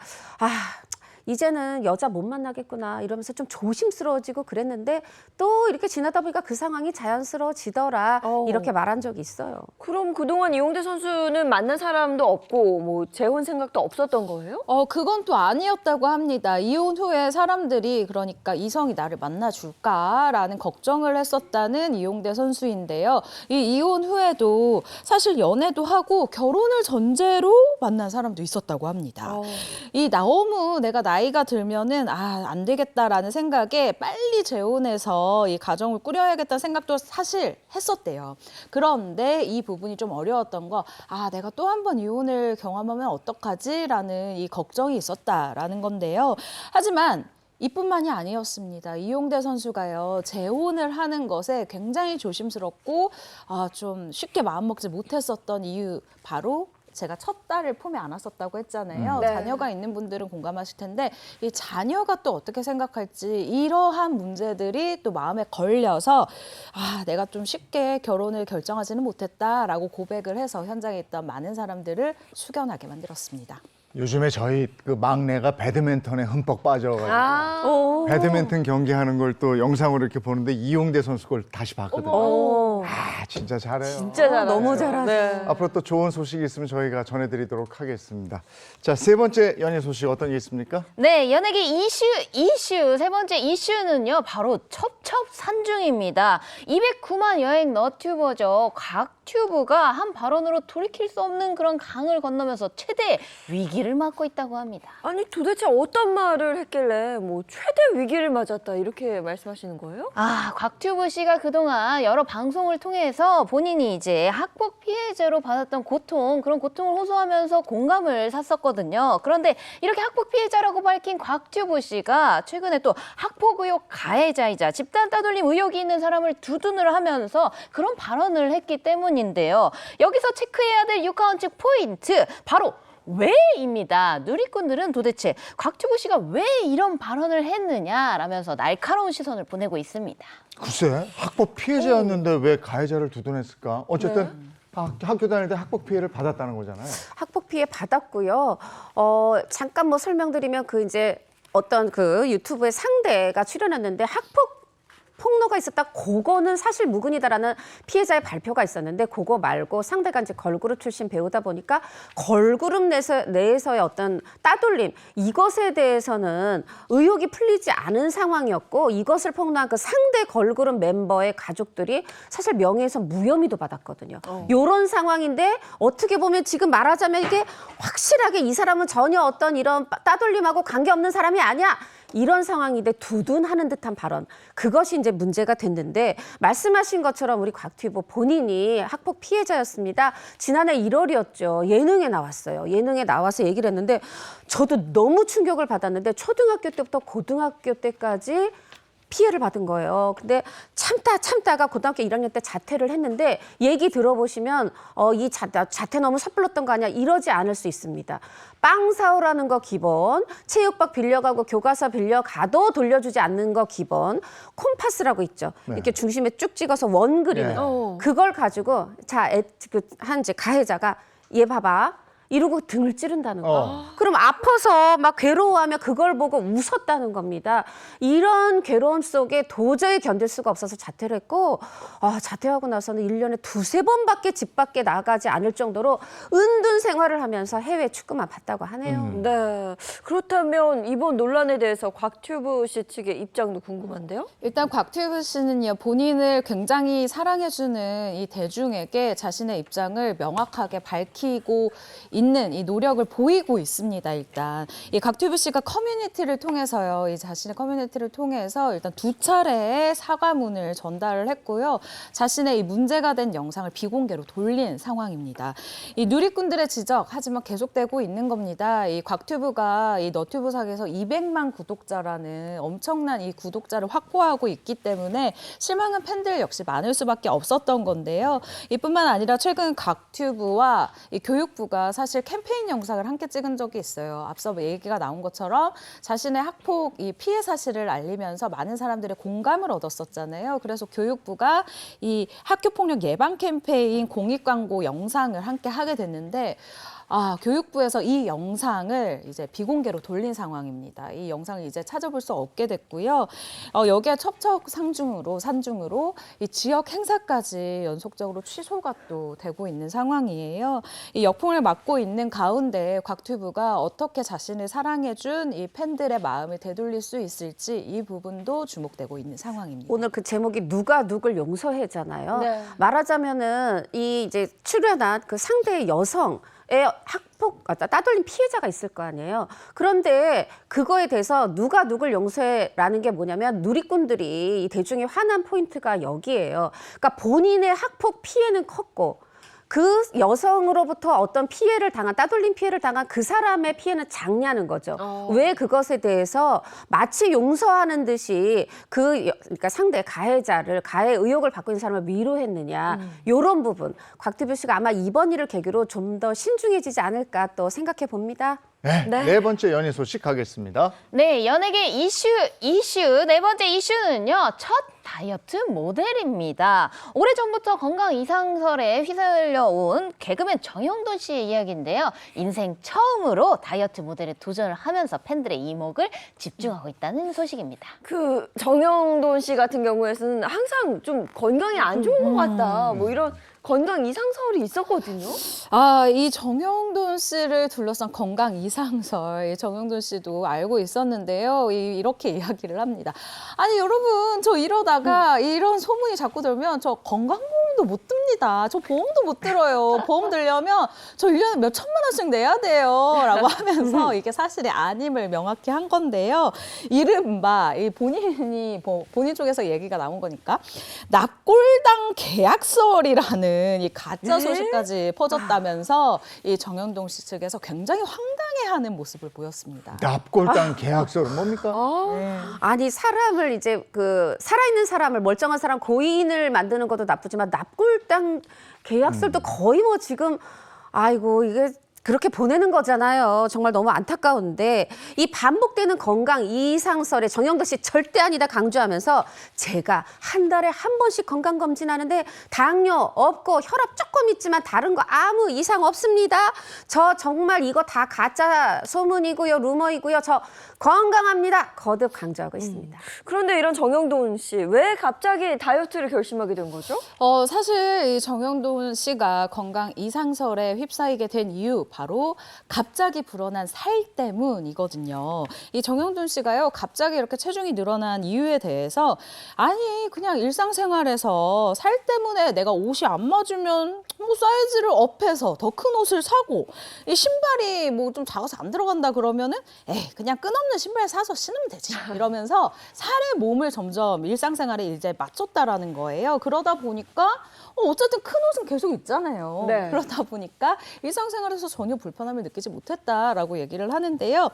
이제는 여자 못 만나겠구나 이러면서 좀 조심스러워지고 그랬는데 또 이렇게 지나다 보니까 그 상황이 자연스러워지더라 이렇게 말한 적이 있어요. 그럼 그동안 이용대 선수는 만난 사람도 없고 뭐 재혼 생각도 없었던 거예요? 그건 또 아니었다고 합니다. 이혼 후에 사람들이 그러니까 이성이 나를 만나줄까라는 걱정을 했었다는 이용대 선수인데요. 이 이혼 후에도 사실 연애도 하고 결혼을 전제로 만난 사람도 있었다고 합니다. 이 너무 내가 나이가 들면은 안 되겠다라는 생각에 빨리 재혼해서 이 가정을 꾸려야겠다는 생각도 사실 했었대요. 그런데 이 부분이 좀 어려웠던 거, 내가 또 한 번 이혼을 경험하면 어떡하지라는 이 걱정이 있었다라는 건데요. 하지만 이뿐만이 아니었습니다. 이용대 선수가요, 재혼을 하는 것에 굉장히 조심스럽고 좀 쉽게 마음먹지 못했었던 이유, 바로 제가 첫 딸을 품에 안았었다고 했잖아요. 네. 자녀가 있는 분들은 공감하실 텐데 이 자녀가 또 어떻게 생각할지 이러한 문제들이 또 마음에 걸려서 내가 좀 쉽게 결혼을 결정하지는 못했다라고 고백을 해서 현장에 있던 많은 사람들을 숙연하게 만들었습니다. 요즘에 저희 그 막내가 배드민턴에 흠뻑 빠져가지고 배드민턴 경기하는 걸 또 영상으로 이렇게 보는데 이용대 선수 걸 다시 봤거든요. 진짜 잘해요. 진짜 잘하죠. 너무 잘하죠. 네. 앞으로 또 좋은 소식이 있으면 저희가 전해드리도록 하겠습니다. 자, 세 번째 연예 소식 어떤 게 있습니까? 네, 연예계 이슈 세 번째 이슈는요, 바로 첩첩산중입니다. 209만 여행 너튜버죠. 곽튜브가 한 발언으로 돌이킬 수 없는 그런 강을 건너면서 최대 위기를 맞고 있다고 합니다. 아니 도대체 어떤 말을 했길래 뭐 최대 위기를 맞았다 이렇게 말씀하시는 거예요? 곽튜브 씨가 그동안 여러 방송을 통해서 본인이 이제 학폭 피해자로 받았던 고통, 그런 고통을 호소하면서 공감을 샀었거든요. 그런데 이렇게 학폭 피해자라고 밝힌 곽튜브 씨가 최근에 또 학폭 의혹 가해자이자 집단 따돌림 의혹이 있는 사람을 두둔을 하면서 그런 발언을 했기 때문인데요. 여기서 체크해야 될 육하원칙 포인트, 바로 왜입니다. 누리꾼들은 도대체 곽튜브 씨가 왜 이런 발언을 했느냐라면서 날카로운 시선을 보내고 있습니다. 글쎄, 학폭 피해자였는데 왜 가해자를 두둔했을까? 어쨌든 학교 다닐 때 학폭 피해를 받았다는 거잖아요. 학폭 피해 받았고요. 잠깐 뭐 설명드리면 그 이제 어떤 그 유튜브의 상대가 출연했는데 학폭 폭로가 있었다. 그거는 사실 무근이다라는 피해자의 발표가 있었는데 그거 말고 상대가 이제 걸그룹 출신 배우다 보니까 걸그룹 내에서의 어떤 따돌림, 이것에 대해서는 의혹이 풀리지 않은 상황이었고, 이것을 폭로한 그 상대 걸그룹 멤버의 가족들이 사실 명예훼손 무혐의도 받았거든요. 이런 상황인데 어떻게 보면 지금 말하자면 이게 확실하게 이 사람은 전혀 어떤 이런 따돌림하고 관계없는 사람이 아니야, 이런 상황인데 두둔하는 듯한 발언, 그것이 이제 문제가 됐는데, 말씀하신 것처럼 우리 곽튜브 본인이 학폭 피해자였습니다. 지난해 1월이었죠. 예능에 나왔어요. 예능에 나와서 얘기를 했는데 저도 너무 충격을 받았는데, 초등학교 때부터 고등학교 때까지 피해를 받은 거예요. 근데 참다가 고등학교 1학년 때 자퇴를 했는데, 얘기 들어보시면 이 자퇴 너무 섣불렀던 거 아니야, 이러지 않을 수 있습니다. 빵 사오라는 거 기본, 체육박 빌려가고 교과서 빌려가도 돌려주지 않는 거 기본, 콤파스라고 있죠. 이렇게 중심에 쭉 찍어서 원 그리는 그걸 가지고 한 가해자가 얘 봐봐 이러고 등을 찌른다는 거. 그럼 아파서 막 괴로워하며 그걸 보고 웃었다는 겁니다. 이런 괴로움 속에 도저히 견딜 수가 없어서 자퇴를 했고, 자퇴하고 나서는 1년에 2-3번밖에 집 밖에 나가지 않을 정도로 은둔 생활을 하면서 해외 축구만 봤다고 하네요. 네. 그렇다면 이번 논란에 대해서 곽튜브 씨 측의 입장도 궁금한데요? 일단 곽튜브 씨는요, 본인을 굉장히 사랑해주는 이 대중에게 자신의 입장을 명확하게 밝히고 있는 이 노력을 보이고 있습니다. 일단 이 곽튜브 씨가 커뮤니티를 통해서요, 이 자신의 커뮤니티를 통해서 일단 2차례의 사과문을 전달을 했고요, 자신의 이 문제가 된 영상을 비공개로 돌린 상황입니다. 이 누리꾼들의 지적 하지만 계속되고 있는 겁니다. 이 곽튜브가 이 너튜브상에서 200만 구독자라는 엄청난 이 구독자를 확보하고 있기 때문에 실망한 팬들 역시 많을 수밖에 없었던 건데요. 이뿐만 아니라 최근 곽튜브와 이 교육부가 사실 캠페인 영상을 함께 찍은 적이 있어요. 앞서 얘기가 나온 것처럼 자신의 학폭 이 피해 사실을 알리면서 많은 사람들의 공감을 얻었었잖아요. 그래서 교육부가 이 학교폭력 예방 캠페인 공익 광고 영상을 함께 하게 됐는데, 교육부에서 이 영상을 이제 비공개로 돌린 상황입니다. 이 영상을 이제 찾아볼 수 없게 됐고요. 여기에 산중으로 이 지역 행사까지 연속적으로 취소가 또 되고 있는 상황이에요. 이 역풍을 맞고 있는 가운데 곽튜브가 어떻게 자신을 사랑해준 이 팬들의 마음을 되돌릴 수 있을지 이 부분도 주목되고 있는 상황입니다. 오늘 그 제목이 누가 누굴 용서해잖아요. 네. 말하자면은 이 이제 출연한 그 상대의 여성의 따돌림 피해자가 있을 거 아니에요. 그런데 그거에 대해서 누가 누굴 용서해라는 게 뭐냐면 누리꾼들이 이 대중의 화난 포인트가 여기예요. 그러니까 본인의 학폭 피해는 컸고 그 여성으로부터 어떤 따돌림 피해를 당한 그 사람의 피해는 작냐는 거죠. 왜 그것에 대해서 마치 용서하는 듯이 그러니까 상대 가해 의혹을 받고 있는 사람을 위로했느냐. 이런 부분. 곽튜브 씨가 아마 이번 일을 계기로 좀 더 신중해지지 않을까 또 생각해 봅니다. 네, 네 번째 연예 소식 가겠습니다. 네, 연예계 이슈 네 번째 이슈는요. 첫 다이어트 모델입니다. 오래전부터 건강 이상설에 휘말려온 개그맨 정영돈 씨의 이야기인데요. 인생 처음으로 다이어트 모델에 도전을 하면서 팬들의 이목을 집중하고 있다는 소식입니다. 그 정영돈 씨 같은 경우에는 항상 좀 건강이 안 좋은 것 같다. 뭐 이런 건강 이상설이 있었거든요. 이 정영돈 씨를 둘러싼 건강 이상설, 정영돈 씨도 알고 있었는데요. 이렇게 이야기를 합니다. 아니, 여러분, 저 이러다가 이런 소문이 자꾸 들면 저 건강보험도 못 듭니다. 저 보험도 못 들어요. 보험 들려면 저 1년에 몇 천만 원씩 내야 돼요. 라고 하면서 이게 사실이 아님을 명확히 한 건데요. 이른바 본인 쪽에서 얘기가 나온 거니까 납골당 계약설이라는 이 가짜 소식까지 퍼졌다면서 이 정영돈 씨 측에서 굉장히 황당해하는 모습을 보였습니다. 납골당 계약서는 뭡니까? 아니 사람을 이제 살아있는 사람을 멀쩡한 사람 고인을 만드는 것도 나쁘지만 납골당 계약설도 거의 뭐 지금 아이고 이게 그렇게 보내는 거잖아요. 정말 너무 안타까운데 이 반복되는 건강 이상설에 정영돈 씨 절대 아니다 강조하면서 제가 한 달에 한 번씩 건강검진하는데 당뇨 없고 혈압 조금 있지만 다른 거 아무 이상 없습니다. 저 정말 이거 다 가짜 소문이고요. 루머이고요. 저 건강합니다. 거듭 강조하고 있습니다. 그런데 이런 정영돈 씨 왜 갑자기 다이어트를 결심하게 된 거죠? 사실 이 정영돈 씨가 건강 이상설에 휩싸이게 된 이유 바로 갑자기 불어난 살 때문이거든요. 이 정영돈 씨가요, 갑자기 이렇게 체중이 늘어난 이유에 대해서 아니 그냥 일상생활에서 살 때문에 내가 옷이 안 맞으면 뭐 사이즈를 업해서 더 큰 옷을 사고 이 신발이 뭐 좀 작아서 안 들어간다 그러면은 그냥 끈없는 신발 사서 신으면 되지 이러면서 살의 몸을 점점 일상생활에 이제 맞췄다라는 거예요. 그러다 보니까 어쨌든 큰 옷은 계속 있잖아요. 네. 그러다 보니까 일상생활에서 전혀 불편함을 느끼지 못했다라고 얘기를 하는데요.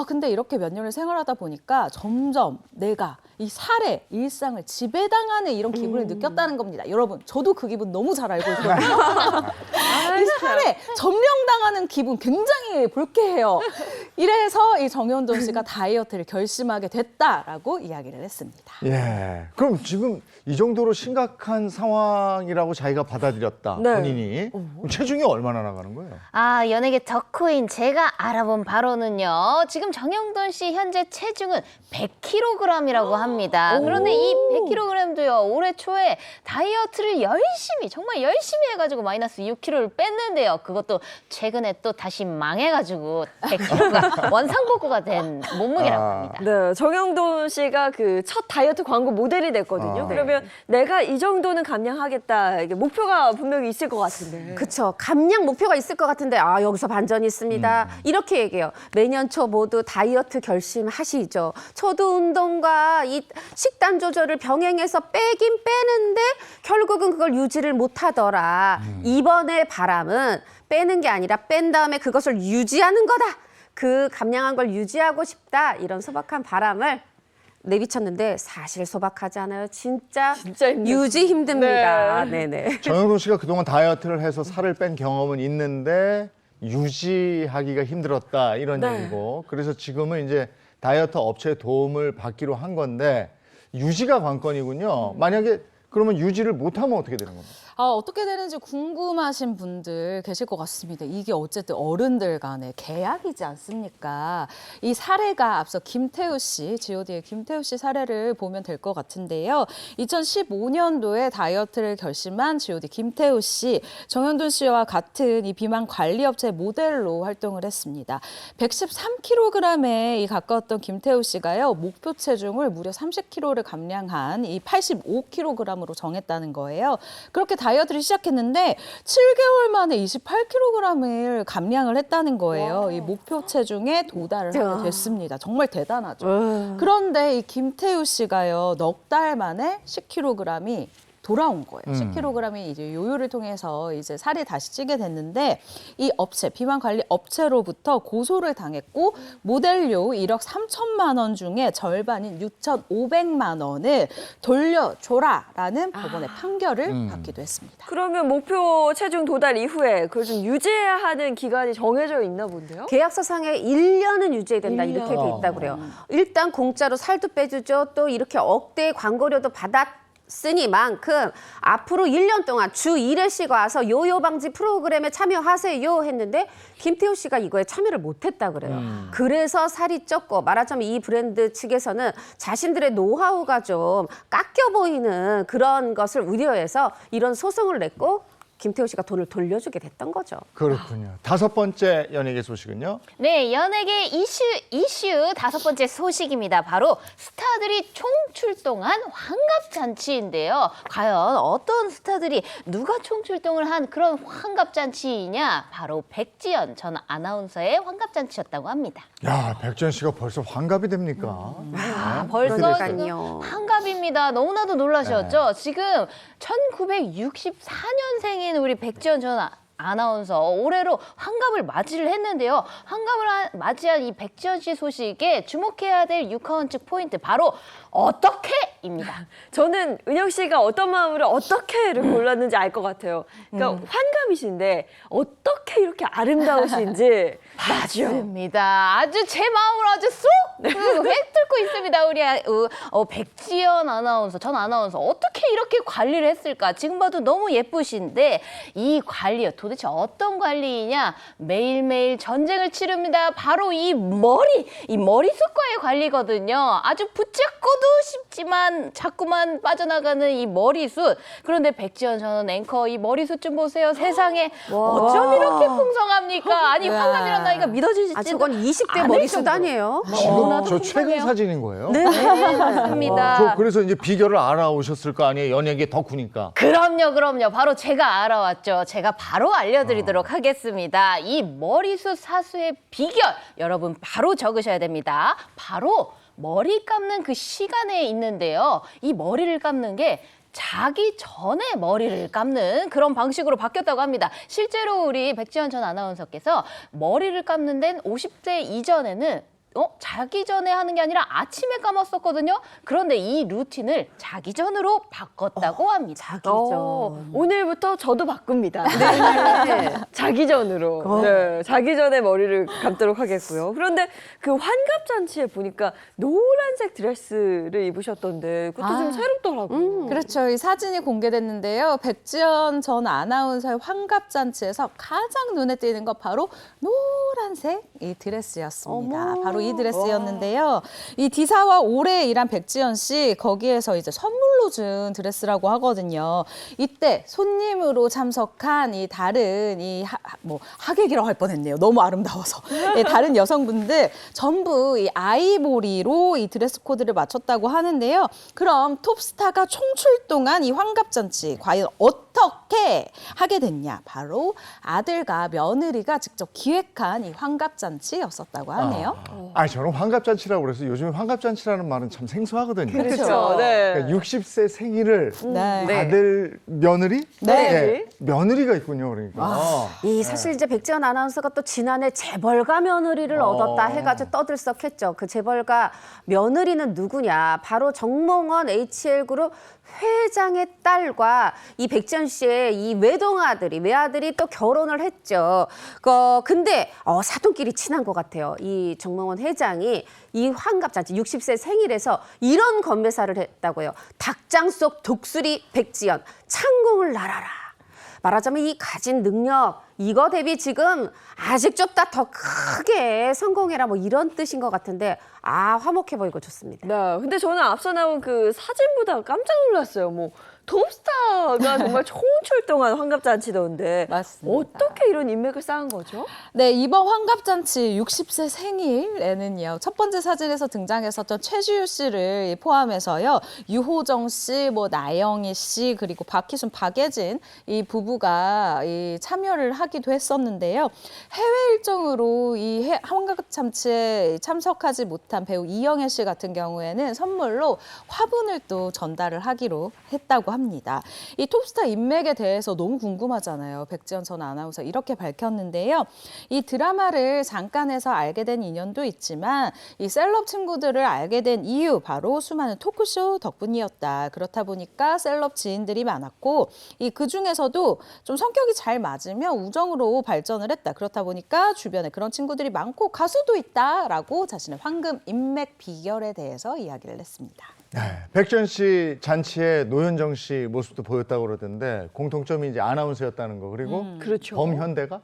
근데 이렇게 몇 년을 생활하다 보니까 점점 내가 이 살에 일상을 지배당하는 이런 기분을 느꼈다는 겁니다. 여러분, 저도 그 기분 너무 잘 알고 있거든요. 이 살에 점령당하는 기분 굉장히 불쾌해요. 이래서 이 정영돈 씨가 다이어트를 결심하게 됐다라고 이야기를 했습니다. 예. 그럼 지금 이 정도로 심각한 상황이라고 자기가 받아들였다. 네. 본인이. 그럼 체중이 얼마나 나가는 거예요? 연예계 덕후인 제가 알아본 바로는요. 지금 정영돈 씨 현재 체중은 100kg이라고 합니다. 그런데 이 100kg도요. 올해 초에 다이어트를 정말 열심히 해가지고 마이너스 6kg를 뺐는데요. 그것도 최근에 또 다시 망해가지고 100kg가 원상복구가 된 몸무게라고 합니다. 네, 정영돈 씨가 그 첫 다이어트 광고 모델이 됐거든요. 그러면 내가 이 정도는 감량하겠다. 이게 목표가 분명히 있을 것 같은데. 그렇죠. 감량 목표가 있을 것 같은데 여기서 반전이 있습니다. 이렇게 얘기해요. 매년 초 모두 다이어트 결심하시죠. 저도 운동과 이 식단 조절을 병행해서 빼긴 빼는데 결국은 그걸 유지를 못하더라. 이번에 바람은 빼는 게 아니라 뺀 다음에 그것을 유지하는 거다. 그 감량한 걸 유지하고 싶다. 이런 소박한 바람을 내비쳤는데 사실 소박하지 않아요. 진짜 힘들어요. 유지 힘듭니다. 네네. 정영돈 씨가 그동안 다이어트를 해서 살을 뺀 경험은 있는데 유지하기가 힘들었다 이런 얘기고 그래서 지금은 이제 다이어트 업체의 도움을 받기로 한 건데 유지가 관건이군요. 만약에 그러면 유지를 못하면 어떻게 되는 겁니까? 어떻게 되는지 궁금하신 분들 계실 것 같습니다. 이게 어쨌든 어른들 간의 계약이지 않습니까? 이 사례가 앞서 김태우 씨, G.O.D의 김태우 씨 사례를 보면 될 것 같은데요. 2015년도에 다이어트를 결심한 G.O.D 김태우 씨, 정현돈 씨와 같은 이 비만 관리 업체 모델로 활동을 했습니다. 113kg에 가까웠던 김태우 씨가요, 목표 체중을 무려 30kg를 감량한 이 85kg으로 정했다는 거예요. 그렇게 다이어트를 시작했는데 7개월 만에 28kg을 감량을 했다는 거예요. 이 목표 체중에 도달을 하게 됐습니다. 정말 대단하죠. 그런데 이 김태우 씨가요, 넉 달 만에 10kg이 돌아온 거예요. 10kg이 이제 요요를 통해서 이제 살이 다시 찌게 됐는데 이 업체, 비만 관리 업체로부터 고소를 당했고 모델료 1억 3천만 원 중에 절반인 6,500만 원을 돌려줘라라는 법원의 판결을 받기도 했습니다. 그러면 목표 체중 도달 이후에 그걸 좀 유지해야 하는 기간이 정해져 있나 본데요? 계약서상에 1년은 유지해야 된다 이렇게 돼 있다고 그래요. 일단 공짜로 살도 빼주죠. 또 이렇게 억대의 광고료도 받았으니만큼 앞으로 1년 동안 주 1회씩 와서 요요 방지 프로그램에 참여하세요 했는데 김태우 씨가 이거에 참여를 못했다 그래요. 그래서 살이 쪘고 말하자면 이 브랜드 측에서는 자신들의 노하우가 좀 깎여 보이는 그런 것을 우려해서 이런 소송을 냈고 김태우 씨가 돈을 돌려주게 됐던 거죠. 그렇군요. 다섯 번째 연예계 소식은요. 네, 연예계 이슈 다섯 번째 소식입니다. 바로 스타들이 총출동한 환갑잔치인데요. 과연 어떤 스타들이 누가 총출동을 한 그런 환갑잔치이냐? 바로 백지연 전 아나운서의 환갑잔치였다고 합니다. 야, 백지연 씨가 벌써 환갑이 됩니까? 벌써 그러니까요. 지금 환갑입니다. 너무나도 놀라셨죠? 지금 1964년생인 우리 백지연 전 아나운서 올해로 환갑을 맞이를 했는데요. 환갑을 맞이한 이 백지연 씨 소식에 주목해야 될 유카원측 포인트 바로 어떻게입니다. 저는 은영 씨가 어떤 마음으로 어떻게를 골랐는지 알 것 같아요. 그러니까 환갑이신데 어떻게 이렇게 아름다우신지 맞습니다. 아주 제 마음을 아주 쏙 꿰뚫고 있습니다. 우리 백지연 아나운서, 전 아나운서 어떻게 이렇게 관리를 했을까? 지금 봐도 너무 예쁘신데 이 관리요. 도대체 어떤 관리이냐? 매일매일 전쟁을 치릅니다. 바로 이 머리숱과의 관리거든요. 아주 붙잡고도 싶지만 자꾸만 빠져나가는 이 머리숱. 그런데 백지연 전 앵커 이 머리숱 좀 보세요. 세상에 어쩜 이렇게 풍성합니까? 아니 환갑이란 나이가 믿어지지 저건 20대 머리숱 아니에요? 지금 저 최근 사진인 거예요? 네, 맞습니다. 저 그래서 이제 비결을 알아오셨을 거 아니에요? 연예계 덕후니까. 그럼요. 바로 제가 알아왔죠. 제가 바로 알려드리도록 하겠습니다. 이 머리숱 사수의 비결 여러분 바로 적으셔야 됩니다. 바로 머리 감는 그 시간에 있는데요. 이 머리를 감는 게 자기 전에 머리를 감는 그런 방식으로 바뀌었다고 합니다. 실제로 우리 백지연 전 아나운서께서 머리를 감는 데는 50대 이전에는 자기 전에 하는 게 아니라 아침에 감았었거든요. 그런데 이 루틴을 자기 전으로 바꿨다고 합니다. 자기 전. 오늘부터 저도 바꿉니다. 네. 자기 전으로. 네, 자기 전에 머리를 감도록 하겠고요. 그런데 그 환갑잔치에 보니까 노란색 드레스를 입으셨던데 그것도 좀 새롭더라고요. 그렇죠. 이 사진이 공개됐는데요. 백지연 전 아나운서의 환갑잔치에서 가장 눈에 띄는 것 바로 노란색 이 드레스였습니다. 바로 이 드레스였는데요. 이 디사와 오래 일한 백지연 씨 거기에서 이제 선물로 준 드레스라고 하거든요. 이때 손님으로 참석한 이 다른 하객이라고 할 뻔했네요. 너무 아름다워서. 다른 여성분들 전부 이 아이보리로 이 드레스 코드를 맞췄다고 하는데요. 그럼 톱스타가 총출동한 이 환갑잔치 과연 어떻게 하게 됐냐? 바로 아들과 며느리가 직접 기획한 이 환갑잔치였었다고 하네요. 저는 환갑잔치라고 그래서 요즘에 환갑잔치라는 말은 참 생소하거든요. 그렇죠. 네. 그러니까 60세 생일을 네. 아들 며느리? 네. 며느리가 있군요. 그러니까. 사실 이제 백지연 아나운서가 또 지난해 재벌가 며느리를 얻었다 해가지고 떠들썩했죠. 그 재벌가 며느리는 누구냐? 바로 정몽원 HL그룹 회장의 딸과 이 백지연 씨의 이 외아들이 또 결혼을 했죠. 근데 사돈끼리 친한 것 같아요. 이 정몽원 회장이 이 환갑잔치 60세 생일에서 이런 건배사를 했다고요. 닭장 속 독수리 백지연 창공을 날아라. 말하자면 이 가진 능력 이거 대비 지금 아직 좀 더 크게 성공해라 뭐 이런 뜻인 것 같은데 화목해 보이고 좋습니다. 네, 근데 저는 앞서 나온 그 사진 보다가 깜짝 놀랐어요. 뭐 톱스타가 정말 총출동한 환갑잔치던데 맞습니다. 어떻게 이런 인맥을 쌓은 거죠? 네, 이번 환갑잔치 60세 생일에는요. 첫 번째 사진에서 등장했었던 최지우 씨를 포함해서요. 유호정 씨, 나영희 씨, 그리고 박희순, 박예진 이 부부가 참여를 하기도 했었는데요. 해외 일정으로 이 환갑잔치에 참석하지 못한 배우 이영애 씨 같은 경우에는 선물로 화분을 또 전달을 하기로 했다고 합니다. 이 톱스타 인맥에 대해서 너무 궁금하잖아요. 백지연 전 아나운서 이렇게 밝혔는데요. 이 드라마를 잠깐 해서 알게 된 인연도 있지만 이 셀럽 친구들을 알게 된 이유 바로 수많은 토크쇼 덕분이었다. 그렇다 보니까 셀럽 지인들이 많았고 그 중에서도 좀 성격이 잘 맞으며 우정으로 발전을 했다. 그렇다 보니까 주변에 그런 친구들이 많고 가수도 있다라고 자신의 황금 인맥 비결에 대해서 이야기를 했습니다. 네, 백지연 씨 잔치에 노현정 씨 모습도 보였다고 그러던데 공통점이 이제 아나운서였다는 거 그리고 그렇죠. 범현대가?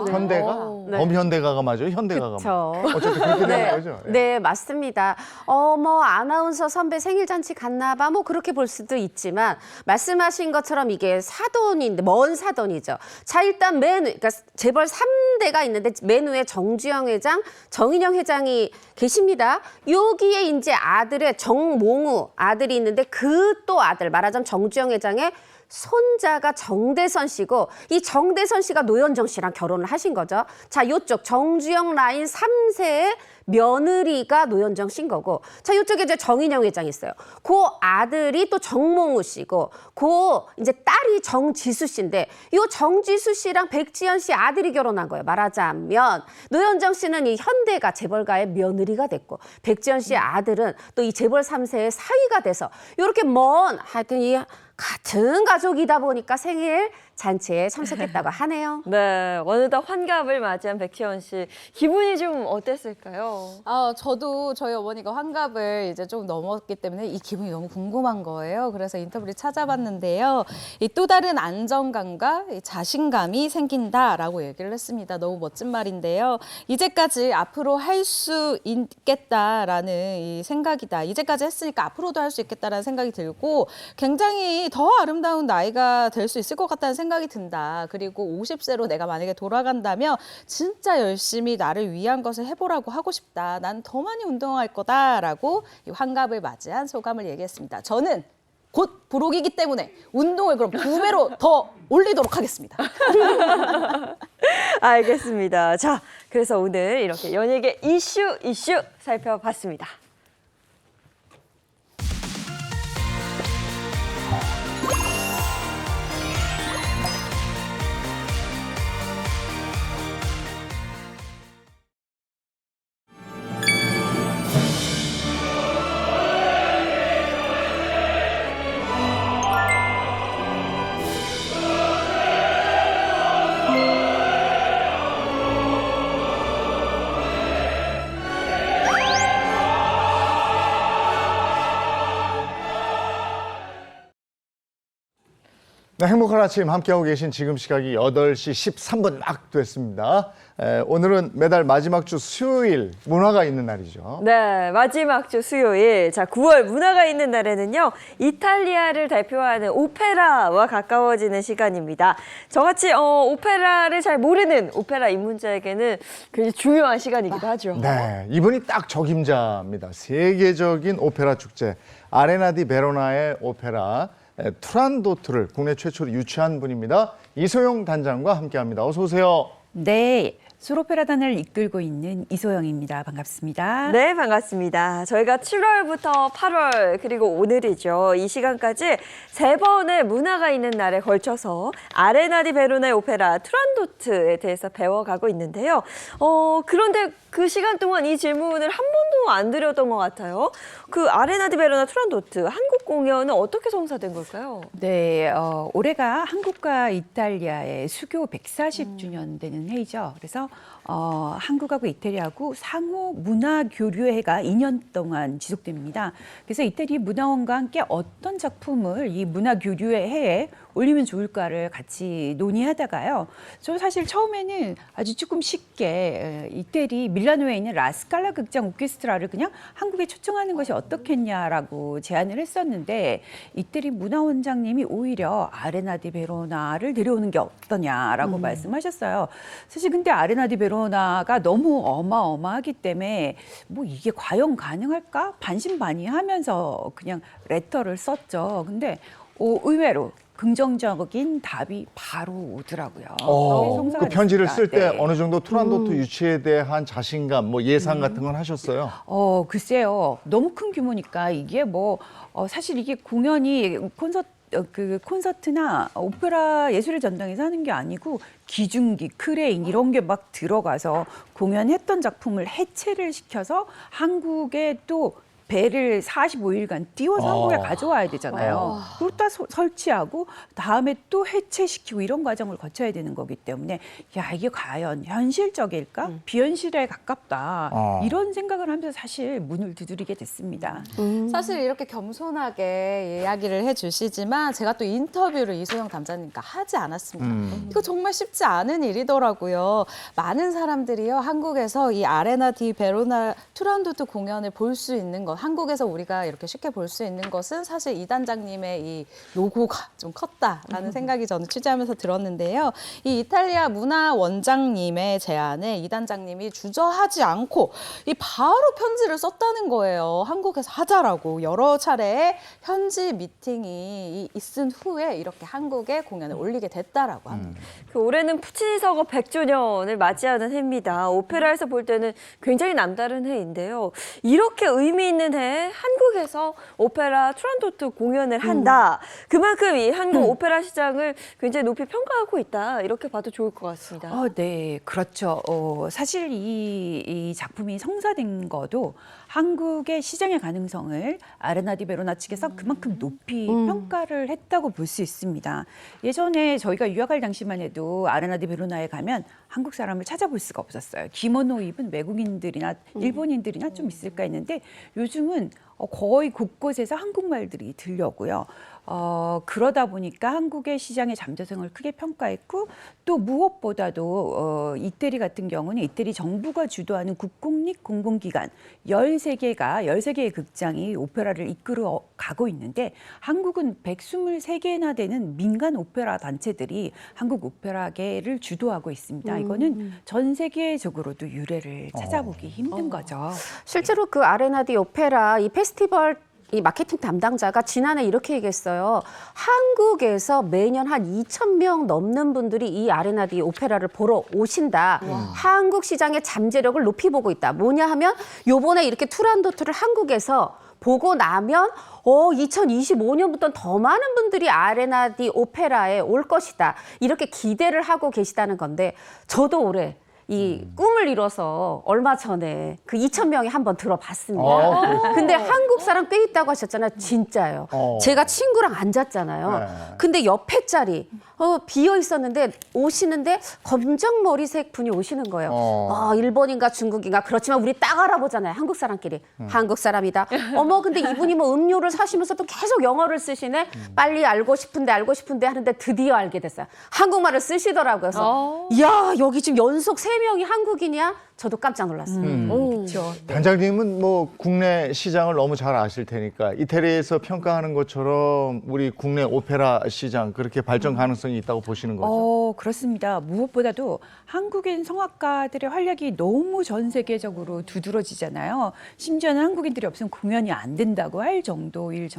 현대가? 네. 범현대가가 맞아요? 현대가가 그쵸. 맞아요? 어쨌든 그렇게 되는 거죠? 예. 네, 맞습니다. 아나운서 선배 생일 잔치 갔나 봐. 그렇게 볼 수도 있지만 말씀하신 것처럼 이게 사돈인데 먼 사돈이죠. 자, 일단 그러니까 재벌 3대가 있는데 맨 위에 정주영 회장, 정인영 회장이 계십니다. 여기에 이제 아들의 정몽우 아들이 있는데 그 또 아들 말하자면 정주영 회장의 손자가 정대선 씨고 이 정대선 씨가 노현정 씨랑 결혼을 하신 거죠. 자, 요쪽 정주영 라인 3세의 며느리가 노현정 씨인 거고 자, 요쪽에 이제 정인영 회장이 있어요. 그 아들이 또 정몽우 씨고 그 이제 딸이 정지수 씨인데 요 정지수 씨랑 백지연 씨 아들이 결혼한 거예요. 말하자면 노현정 씨는 이 현대가 재벌가의 며느리가 됐고 백지연 씨의 아들은 또 이 재벌 3세의 사위가 돼서 이렇게 하여튼 이 같은 가족이다 보니까 생일 잔치에 참석했다고 하네요. 네, 어느덧 환갑을 맞이한 백지연 씨 기분이 좀 어땠을까요? 저도 저희 어머니가 환갑을 이제 좀 넘었기 때문에 이 기분이 너무 궁금한 거예요. 그래서 인터뷰를 찾아봤는데요. 이 또 다른 안정감과 이 자신감이 생긴다라고 얘기를 했습니다. 너무 멋진 말인데요. 이제까지 앞으로 할 수 있겠다라는 이 생각이다. 이제까지 했으니까 앞으로도 할 수 있겠다라는 생각이 들고 굉장히 더 아름다운 나이가 될 수 있을 것 같다는 생각이 든다. 그리고 50세로 내가 만약에 돌아간다면 진짜 열심히 나를 위한 것을 해보라고 하고 싶다. 난 더 많이 운동할 거다라고 이 환갑을 맞이한 소감을 얘기했습니다. 저는 곧 부록이기 때문에 운동을 그럼 2배로 더 올리도록 하겠습니다. 알겠습니다. 자, 그래서 오늘 이렇게 연예계 이슈 살펴봤습니다. 네, 행복한 아침 함께하고 계신 지금 시각이 8시 13분 막 됐습니다. 오늘은 매달 마지막 주 수요일 문화가 있는 날이죠. 네, 마지막 주 수요일. 자, 9월 문화가 있는 날에는요, 이탈리아를 대표하는 오페라와 가까워지는 시간입니다. 저같이 오페라를 잘 모르는 오페라 입문자에게는 굉장히 중요한 시간이기도 하죠. 네, 이분이 딱 적임자입니다. 세계적인 오페라 축제 아레나 디 베로나의 오페라 투란도트를 국내 최초로 유치한 분입니다. 이소영 단장과 함께합니다. 어서 오세요. 네, 솔오페라단을 이끌고 있는 이소영입니다. 반갑습니다. 네, 반갑습니다. 저희가 7월부터 8월 그리고 오늘이죠. 이 시간까지 3번의 문화가 있는 날에 걸쳐서 아레나 디 베로나의 오페라 투란도트에 대해서 배워가고 있는데요. 그런데 그 시간 동안 이 질문을 한 번도 안 드렸던 것 같아요. 그 아레나 디 베로나 투란도트 한국 공연은 어떻게 성사된 걸까요? 네, 올해가 한국과 이탈리아의 수교 140주년 되는 해이죠. 그래서 한국하고 이태리하고 상호 문화 교류회가 2년 동안 지속됩니다. 그래서 이태리 문화원과 함께 어떤 작품을 이 문화 교류회 해에 올리면 좋을까를 같이 논의하다가요. 저 사실 처음에는 아주 조금 쉽게 이태리 밀라노에 있는 라스칼라 극장 오케스트라를 그냥 한국에 초청하는 것이 어떻겠냐라고 제안을 했었는데 이태리 문화원장님이 오히려 아레나 디 베로나를 데려오는 게 어떠냐라고 말씀하셨어요. 사실 근데 아레나 디 베로나가 너무 어마어마하기 때문에 뭐 이게 과연 가능할까? 반신반의하면서 그냥 레터를 썼죠. 근데 의외로 긍정적인 답이 바로 오더라고요. 그 편지를 쓸 때 네. 어느 정도 투란도트 유치에 대한 자신감, 뭐 예상 같은 건 하셨어요? 글쎄요. 너무 큰 규모니까 이게 뭐 사실 이게 공연이 콘서트나 오페라 예술의 전당에서 하는 게 아니고 기중기, 크레인 이런 게 막 들어가서 공연했던 작품을 해체를 시켜서 한국에 또 배를 45일간 띄워서 한국에 가져와야 되잖아요. 그리고 또 설치하고 다음에 또 해체시키고 이런 과정을 거쳐야 되는 거기 때문에 야 이게 과연 현실적일까? 비현실에 가깝다. 이런 생각을 하면서 사실 문을 두드리게 됐습니다. 사실 이렇게 겸손하게 이야기를 해주시지만 제가 또 인터뷰를 이소영 담자님과 하지 않았습니다. 이거 정말 쉽지 않은 일이더라고요. 많은 사람들이요 한국에서 이 아레나 디 베로나 투란도트 공연을 볼 수 있는 것, 한국에서 우리가 이렇게 쉽게 볼 수 있는 것은 사실 이 단장님의 이 노고가 좀 컸다라는 생각이 저는 취재하면서 들었는데요. 이 이탈리아 문화원장님의 제안에 이 단장님이 주저하지 않고 이 바로 편지를 썼다는 거예요. 한국에서 하자라고 여러 차례의 현지 미팅이 있은 후에 이렇게 한국에 공연을 올리게 됐다라고 합니다. 그 올해는 푸치니 서거 100주년을 맞이하는 해입니다. 오페라에서 볼 때는 굉장히 남다른 해인데요. 이렇게 의미 있는 해 한국에서 오페라 투란도트 공연을 한다. 그만큼 이 한국 오페라 시장을 굉장히 높이 평가하고 있다. 이렇게 봐도 좋을 것 같습니다. 네, 그렇죠. 사실 이 작품이 성사된 것도 한국의 시장의 가능성을 아레나 디 베로나 측에서 그만큼 높이 평가를 했다고 볼 수 있습니다. 예전에 저희가 유학할 당시만 해도 아레나 디 베로나에 가면 한국 사람을 찾아볼 수가 없었어요. 기모노 입은 외국인들이나 일본인들이나 좀 있을까 했는데 요즘은 거의 곳곳에서 한국말들이 들려오고요. 그러다 보니까 한국의 시장의 잠재성을 크게 평가했고 또 무엇보다도 이태리 같은 경우는 이태리 정부가 주도하는 국공립 공공기관 13개의 극장이 오페라를 이끌어 가고 있는데 한국은 123개나 되는 민간 오페라 단체들이 한국 오페라계를 주도하고 있습니다. 이거는 전 세계적으로도 유례를 찾아보기 힘든 거죠. 실제로 그 아레나 디 오페라 이 페스티벌 이 마케팅 담당자가 지난해 이렇게 얘기했어요. 한국에서 매년 한 2,000명 넘는 분들이 이 아레나 디 오페라를 보러 오신다. 한국 시장의 잠재력을 높이 보고 있다. 뭐냐 하면 요번에 이렇게 투란도트를 한국에서 보고 나면 2025년부터는 더 많은 분들이 아레나 디 오페라에 올 것이다. 이렇게 기대를 하고 계시다는 건데 저도 올해 이 꿈을 이뤄서 얼마 전에 그 2,000명이 한번 들어봤습니다. 근데 한국 사람 꽤 있다고 하셨잖아요. 진짜요. 제가 친구랑 앉았잖아요. 네. 근데 옆에 자리 비어 있었는데 오시는데 검정 머리색 분이 오시는 거예요. 일본인가 중국인가 그렇지만 우리 딱 알아보잖아요. 한국 사람끼리. 한국 사람이다. 어머 근데 이분이 뭐 음료를 사시면서 또 계속 영어를 쓰시네. 빨리 알고 싶은데 하는데 드디어 알게 됐어요. 한국말을 쓰시더라고요. 그래서 이야 여기 지금 연속 3명이 한국인이야? 저도 깜짝 놀랐습니다. 그렇죠. 단장님은 뭐 국내 시장을 너무 잘 아실 테니까 이태리에서 평가하는 것처럼 우리 국내 오페라 시장 그렇게 발전 가능성이 있다고 보시는 거죠? 그렇습니다. 무엇보다도 한국인 성악가들의 활약이 너무 전 세계적으로 두드러지잖아요. 심지어는 한국인들이 없으면 공연이 안 된다고 할 정도일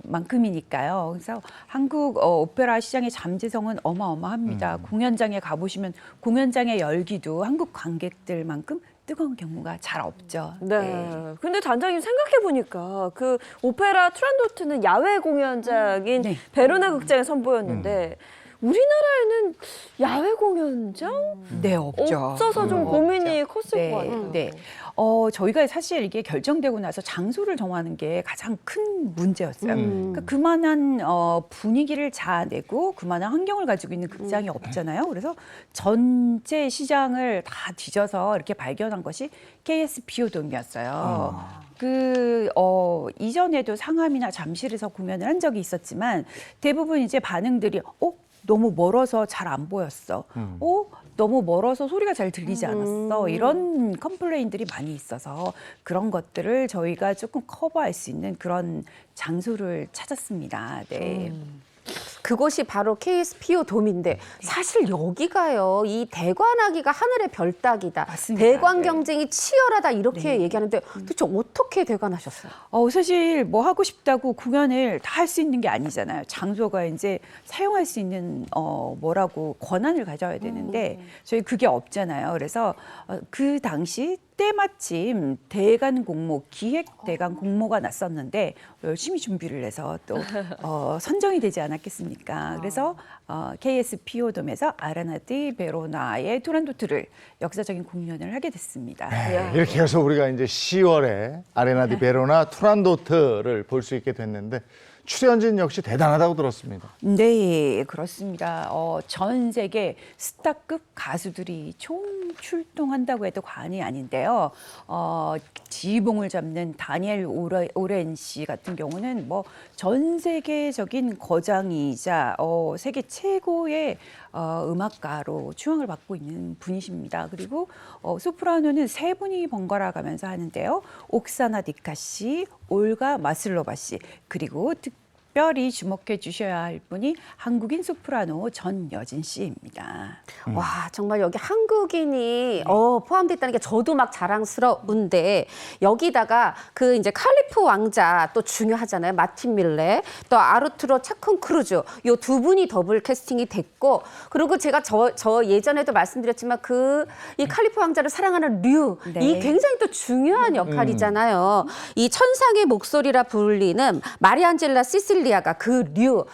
만큼이니까요. 그래서 한국 오페라 시장의 잠재성은 어마어마합니다. 공연장에 가보시면 공연장의 열기도 한국 관객들만큼 뜨거운 경우가 잘 없죠. 네. 근데 단장님 생각해보니까 그 오페라 투란도트는 야외 공연장인 네. 베로나 극장에 선보였는데 우리나라에는 야외 공연장 네, 없죠. 없어서 좀 고민이 컸을 것 같아요. 네. 저희가 사실 이게 결정되고 나서 장소를 정하는 게 가장 큰 문제였어요. 그러니까 그만한 분위기를 자아내고 그만한 환경을 가지고 있는 극장이 없잖아요. 그래서 전체 시장을 다 뒤져서 이렇게 발견한 것이 KS 비오돔이었어요. 이전에도 상암이나 잠실에서 공연을 한 적이 있었지만 대부분 이제 반응들이 너무 멀어서 잘 안 보였어. 너무 멀어서 소리가 잘 들리지 않았어. 이런 컴플레인들이 많이 있어서 그런 것들을 저희가 조금 커버할 수 있는 그런 장소를 찾았습니다. 네. 그것이 바로 KSPO 돔인데 사실 여기가요, 이 대관하기가 하늘의 별 따기다. 맞습니다. 대관 네. 경쟁이 치열하다 이렇게 얘기하는데 도대체 어떻게 대관하셨어요? 사실 뭐 하고 싶다고 공연을 다 할 수 있는 게 아니잖아요. 장소가 이제 사용할 수 있는 뭐라고 권한을 가져야 되는데 저희 그게 없잖아요. 그래서 그 당시 때마침 대관 공모, 기획 대관 공모가 났었는데 열심히 준비를 해서 또 선정이 되지 않았겠습니까? 그래서 KSPO돔에서 아레나디 베로나의 투란도트를 역사적인 공연을 하게 됐습니다. 네, 이렇게 해서 우리가 이제 10월에 아레나디 베로나 투란도트를 볼 수 있게 됐는데 출연진 역시 대단하다고 들었습니다. 네, 그렇습니다. 전 세계 스타급 가수들이 총 출동한다고 해도 과언이 아닌데요. 지휘봉을 잡는 다니엘 오렌 씨 같은 경우는 뭐 전 세계적인 거장이자 세계 최고의 음악가로 추앙을 받고 있는 분이십니다. 그리고 소프라노는 세 분이 번갈아 가면서 하는데요. 옥사나 디카 씨, 올가 마슬로바 씨, 그리고 특별히 주목해 주셔야 할 분이 한국인 소프라노 전여진 씨입니다. 와, 정말 여기 한국인이 포함됐다는 게 저도 막 자랑스러운데 여기다가 그 이제 칼리프 왕자 또 중요하잖아요. 마틴 밀레, 또 아르투로 차콘 크루즈 요 두 분이 더블 캐스팅이 됐고, 그리고 제가 저 예전에도 말씀드렸지만 이 칼리프 왕자를 사랑하는 류, 네. 이 굉장히 또 중요한 역할이잖아요. 이 천상의 목소리라 불리는 마리안젤라 시실리아가 그 류,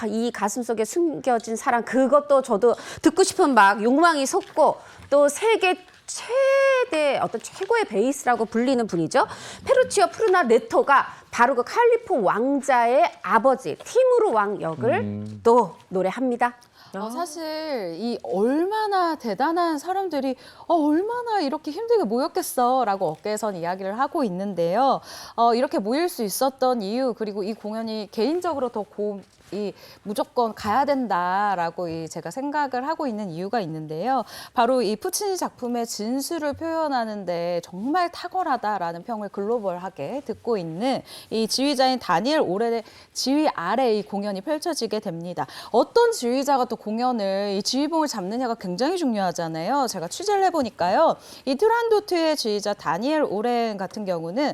이 가슴 속에 숨겨진 사랑, 그것도 저도 듣고 싶은 막 욕망이 솟고, 또 세계 최고의 베이스라고 불리는 분이죠. 페루치오 프루나레토가 바로 그 칼리프 왕자의 아버지 티무르 왕 역을 또 노래합니다. 사실 이 얼마나 대단한 사람들이 얼마나 이렇게 힘들게 모였겠어라고 어깨에선 이야기를 하고 있는데요. 이렇게 모일 수 있었던 이유, 그리고 이 공연이 개인적으로 더 무조건 가야 된다라고 제가 생각을 하고 있는 이유가 있는데요. 바로 이 푸치니 작품의 진수를 표현하는데 정말 탁월하다라는 평을 글로벌하게 듣고 있는 이 지휘자인 다니엘 오렌의 지휘 아래 이 공연이 펼쳐지게 됩니다. 어떤 지휘자가 또 공연을 이 지휘봉을 잡느냐가 굉장히 중요하잖아요. 제가 취재를 해보니까요. 이 투란도트의 지휘자 다니엘 오렌 같은 경우는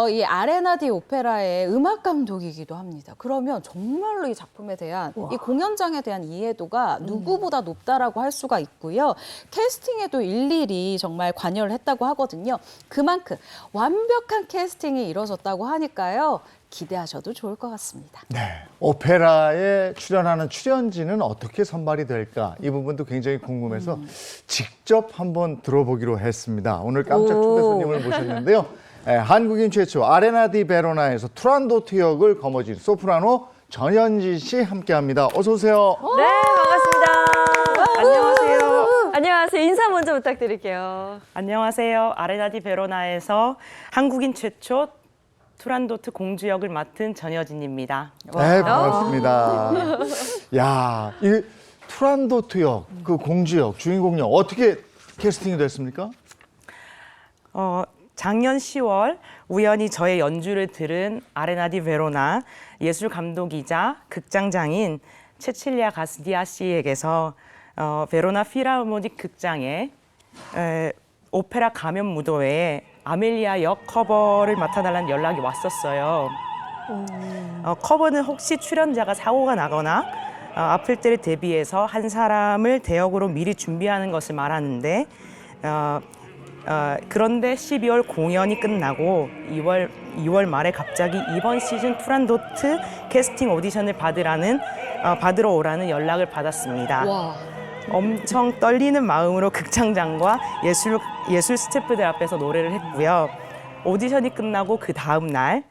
이 아레나디 오페라의 음악 감독이기도 합니다. 그러면 정말로 이 작품에 대한 이 공연장에 대한 이해도가 누구보다 높다라고 할 수가 있고요. 캐스팅에도 일일이 정말 관여를 했다고 하거든요. 그만큼 완벽한 캐스팅이 이루어졌다고 하니까요. 기대하셔도 좋을 것 같습니다. 네, 오페라에 출연하는 출연진은 어떻게 선발이 될까? 이 부분도 굉장히 궁금해서 직접 한번 들어보기로 했습니다. 오늘 깜짝 초대 손님을 모셨는데요. 한국인 최초 아레나디 베로나에서 투란도트 역을 거머쥔 소프라노 전연진 씨 함께합니다. 어서 오세요. 네, 반갑습니다. 안녕하세요. 안녕하세요. 인사 먼저 부탁드릴게요. 안녕하세요. 아레나디 베로나에서 한국인 최초 투란도트 공주 역을 맡은 전여진입니다. 네, 반갑습니다. 야, 이 투란도트 역, 그 공주 역, 주인공 역 어떻게 캐스팅이 됐습니까? 작년 10월 우연히 저의 연주를 들은 아레나디 베로나 예술 감독이자 극장장인 체칠리아 가스디아 씨에게서 베로나 필하모닉 극장의 오페라 가면 무도회에 아멜리아 역 커버를 맡아달라는 연락이 왔었어요. 커버는 혹시 출연자가 사고가 나거나 아플 때를 대비해서 한 사람을 대역으로 미리 준비하는 것을 말하는데 그런데 12월 공연이 끝나고 2월 말에 갑자기 이번 시즌 투란도트 캐스팅 오디션을 받으라는 받으러 오라는 연락을 받았습니다. 엄청 떨리는 마음으로 극장장과 예술 스태프들 앞에서 노래를 했고요. 오디션이 끝나고 그 다음 날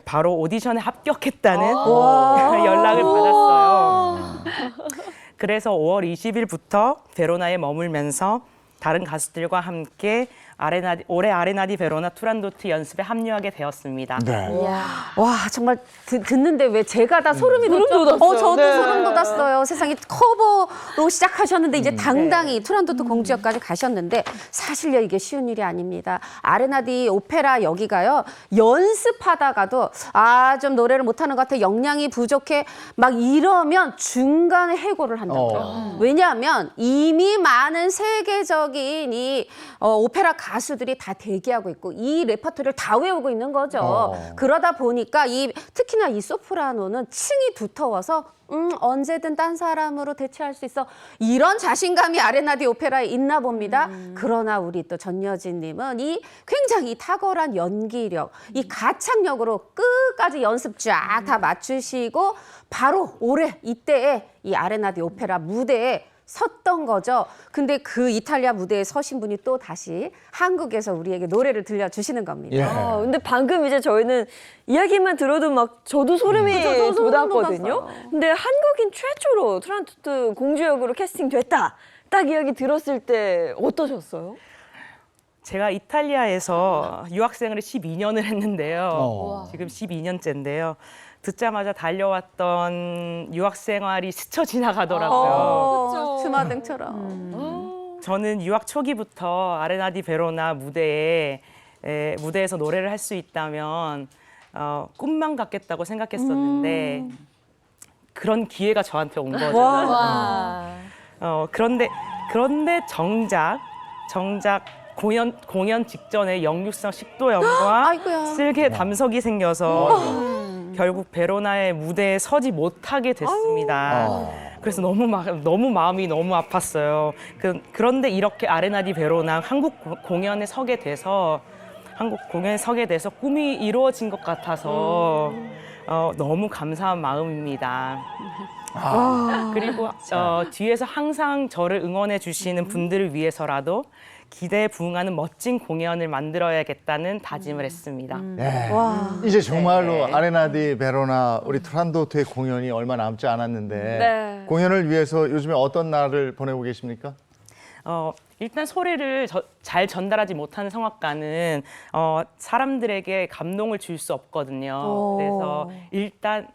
바로 오디션에 합격했다는 연락을 받았어요. 그래서 5월 20일부터 베로나에 머물면서 다른 가수들과 함께 올해 아레나디 베로나 투란도트 연습에 합류하게 되었습니다. 네. 와 정말 듣는데 왜 제가 다 소름이 돋죠? 저도 소름 돋았어요. 세상에 커버로 시작하셨는데 이제 당당히 투란도트 공주역까지 가셨는데 사실요 이게 쉬운 일이 아닙니다. 아레나디 오페라 여기가요 연습하다가도 좀 노래를 못하는 것 같아 역량이 부족해 막 이러면 중간에 해고를 한다고요. 왜냐하면 이미 많은 세계적인 이 오페라 가수들이 다 대기하고 있고 이 레퍼토리를 다 외우고 있는 거죠. 그러다 보니까 특히나 이 소프라노는 층이 두터워서 언제든 딴 사람으로 대체할 수 있어. 이런 자신감이 아레나디 오페라에 있나 봅니다. 그러나 우리 또 전여진님은 이 굉장히 탁월한 연기력, 이 가창력으로 끝까지 연습 쫙 다 맞추시고 바로 올해 이때에 이 아레나디 오페라 무대에 섰던 거죠. 근데 그 이탈리아 무대에 서신 분이 또 다시 한국에서 우리에게 노래를 들려주시는 겁니다. 예. 근데 방금 이제 저희는 이야기만 들어도 막 저도 소름이 저도 소름 돋았거든요. 돋았어요. 근데 한국인 최초로 투란도트 공주역으로 캐스팅됐다. 딱 이야기 들었을 때 어떠셨어요? 제가 이탈리아에서 유학생을 12년을 했는데요. 지금 12년째인데요. 듣자마자 달려왔던 유학 생활이 스쳐 지나가더라고요. 주마등처럼. 저는 유학 초기부터 아레나디 베로나 무대에서 노래를 할 수 있다면 꿈만 같겠다고 생각했었는데 그런 기회가 저한테 온 거죠. 그런데 정작 공연 직전에 역류성 식도염과 아이고야. 쓸개 담석이 생겨서 결국 베로나의 무대에 서지 못하게 됐습니다. 그래서 너무 마음이 너무 아팠어요. 그런데 이렇게 아레나디 베로나 한국 공연에 서게 돼서 꿈이 이루어진 것 같아서 너무 감사한 마음입니다. 그리고 뒤에서 항상 저를 응원해 주시는 분들을 위해서라도 기대에 부응하는 멋진 공연을 만들어야겠다는 다짐을 했습니다. 네. 이제 정말로 아레나디 베로나 우리 투란도트의 공연이 얼마 남지 않았는데 네. 공연을 위해서 요즘에 어떤 날을 보내고 계십니까? 일단 소리를 잘 전달하지 못하는 성악가는 사람들에게 감동을 줄 수 없거든요. 그래서 일단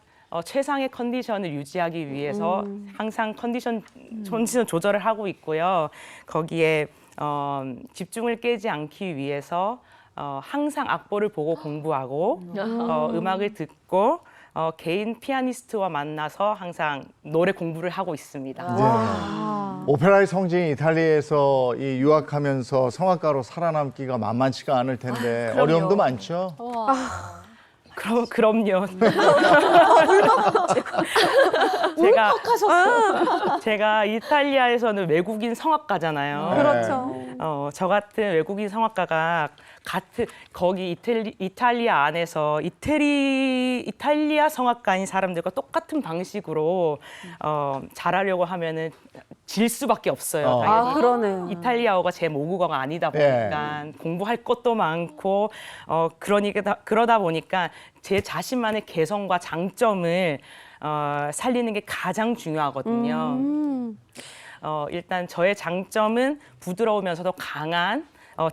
최상의 컨디션을 유지하기 위해서 항상 컨디션 조절을 하고 있고요. 거기에 집중을 깨지 않기 위해서 항상 악보를 보고 공부하고 음악을 듣고 개인 피아니스트와 만나서 항상 노래 공부를 하고 있습니다. 오페라의 성지인 이탈리아에서 이 유학하면서 성악가로 살아남기가 만만치가 않을 텐데 어려움도 많죠? 그럼요. 제가 이탈리아에서는 외국인 성악가잖아요. 그렇죠. 저 같은 외국인 성악가가 거기 이탈리아 안에서 이탈리아 성악가인 사람들과 똑같은 방식으로 잘하려고 하면은 질 수밖에 없어요. 당연히. 그러네요. 이탈리아어가 제 모국어가 아니다 보니까 공부할 것도 많고 그러다 보니까 제 자신만의 개성과 장점을 살리는 게 가장 중요하거든요. 일단 저의 장점은 부드러우면서도 강한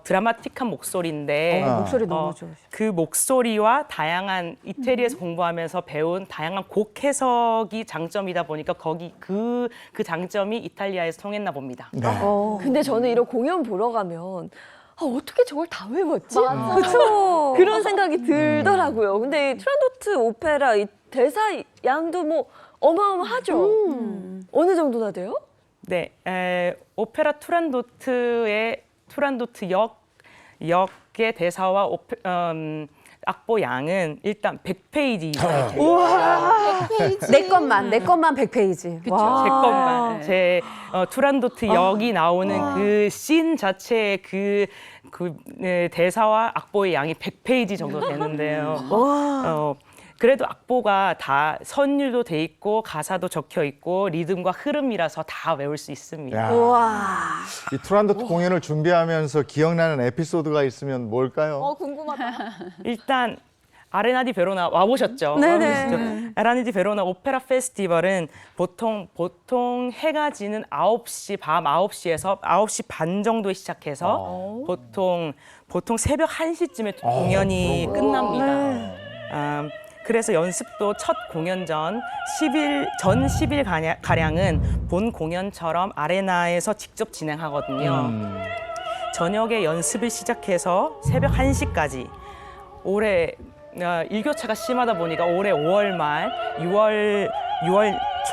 드라마틱한 목소리인데 목소리 너무 좋으시죠. 그 목소리와 다양한 이태리에서 공부하면서 배운 다양한 곡 해석이 장점이다 보니까 그 장점이 이탈리아에서 통했나 봅니다. 근데 저는 이런 공연 보러 가면 어떻게 저걸 다 외웠지? 그쵸. 그런 생각이 들더라고요. 근데 이 투란도트 오페라 이 대사 양도 뭐 어마어마하죠. 어느 정도나 돼요? 네, 오페라 투란도트의 투란도트 역의 대사와 악보 양은 일단 100페이지 이상이 돼요. 내 것만 100페이지. 제 것만. 제 투란도트 역이 나오는 그 씬 자체의 그 대사와 악보의 양이 100페이지 정도 되는데요. 그래도 악보가 다 선율도 돼 있고 가사도 적혀 있고 리듬과 흐름이라서 다 외울 수 있습니다. 야, 와. 이 투란도트 공연을 준비하면서 기억나는 에피소드가 있으면 뭘까요? 궁금하다. 일단 아레나 디 베로나 와보셨죠? 네네. 와보셨죠? 아레나 디 베로나 오페라 페스티벌은 보통 해가 지는 9시, 밤 9시에서 9시 반 정도에 시작해서 보통 새벽 1시쯤에 공연이 끝납니다. 그래서 연습도 첫 공연 전 10일 가량은 본 공연처럼 아레나에서 직접 진행하거든요. 저녁에 연습을 시작해서 새벽 1시까지 올해 일교차가 심하다 보니까 올해 5월 말, 6월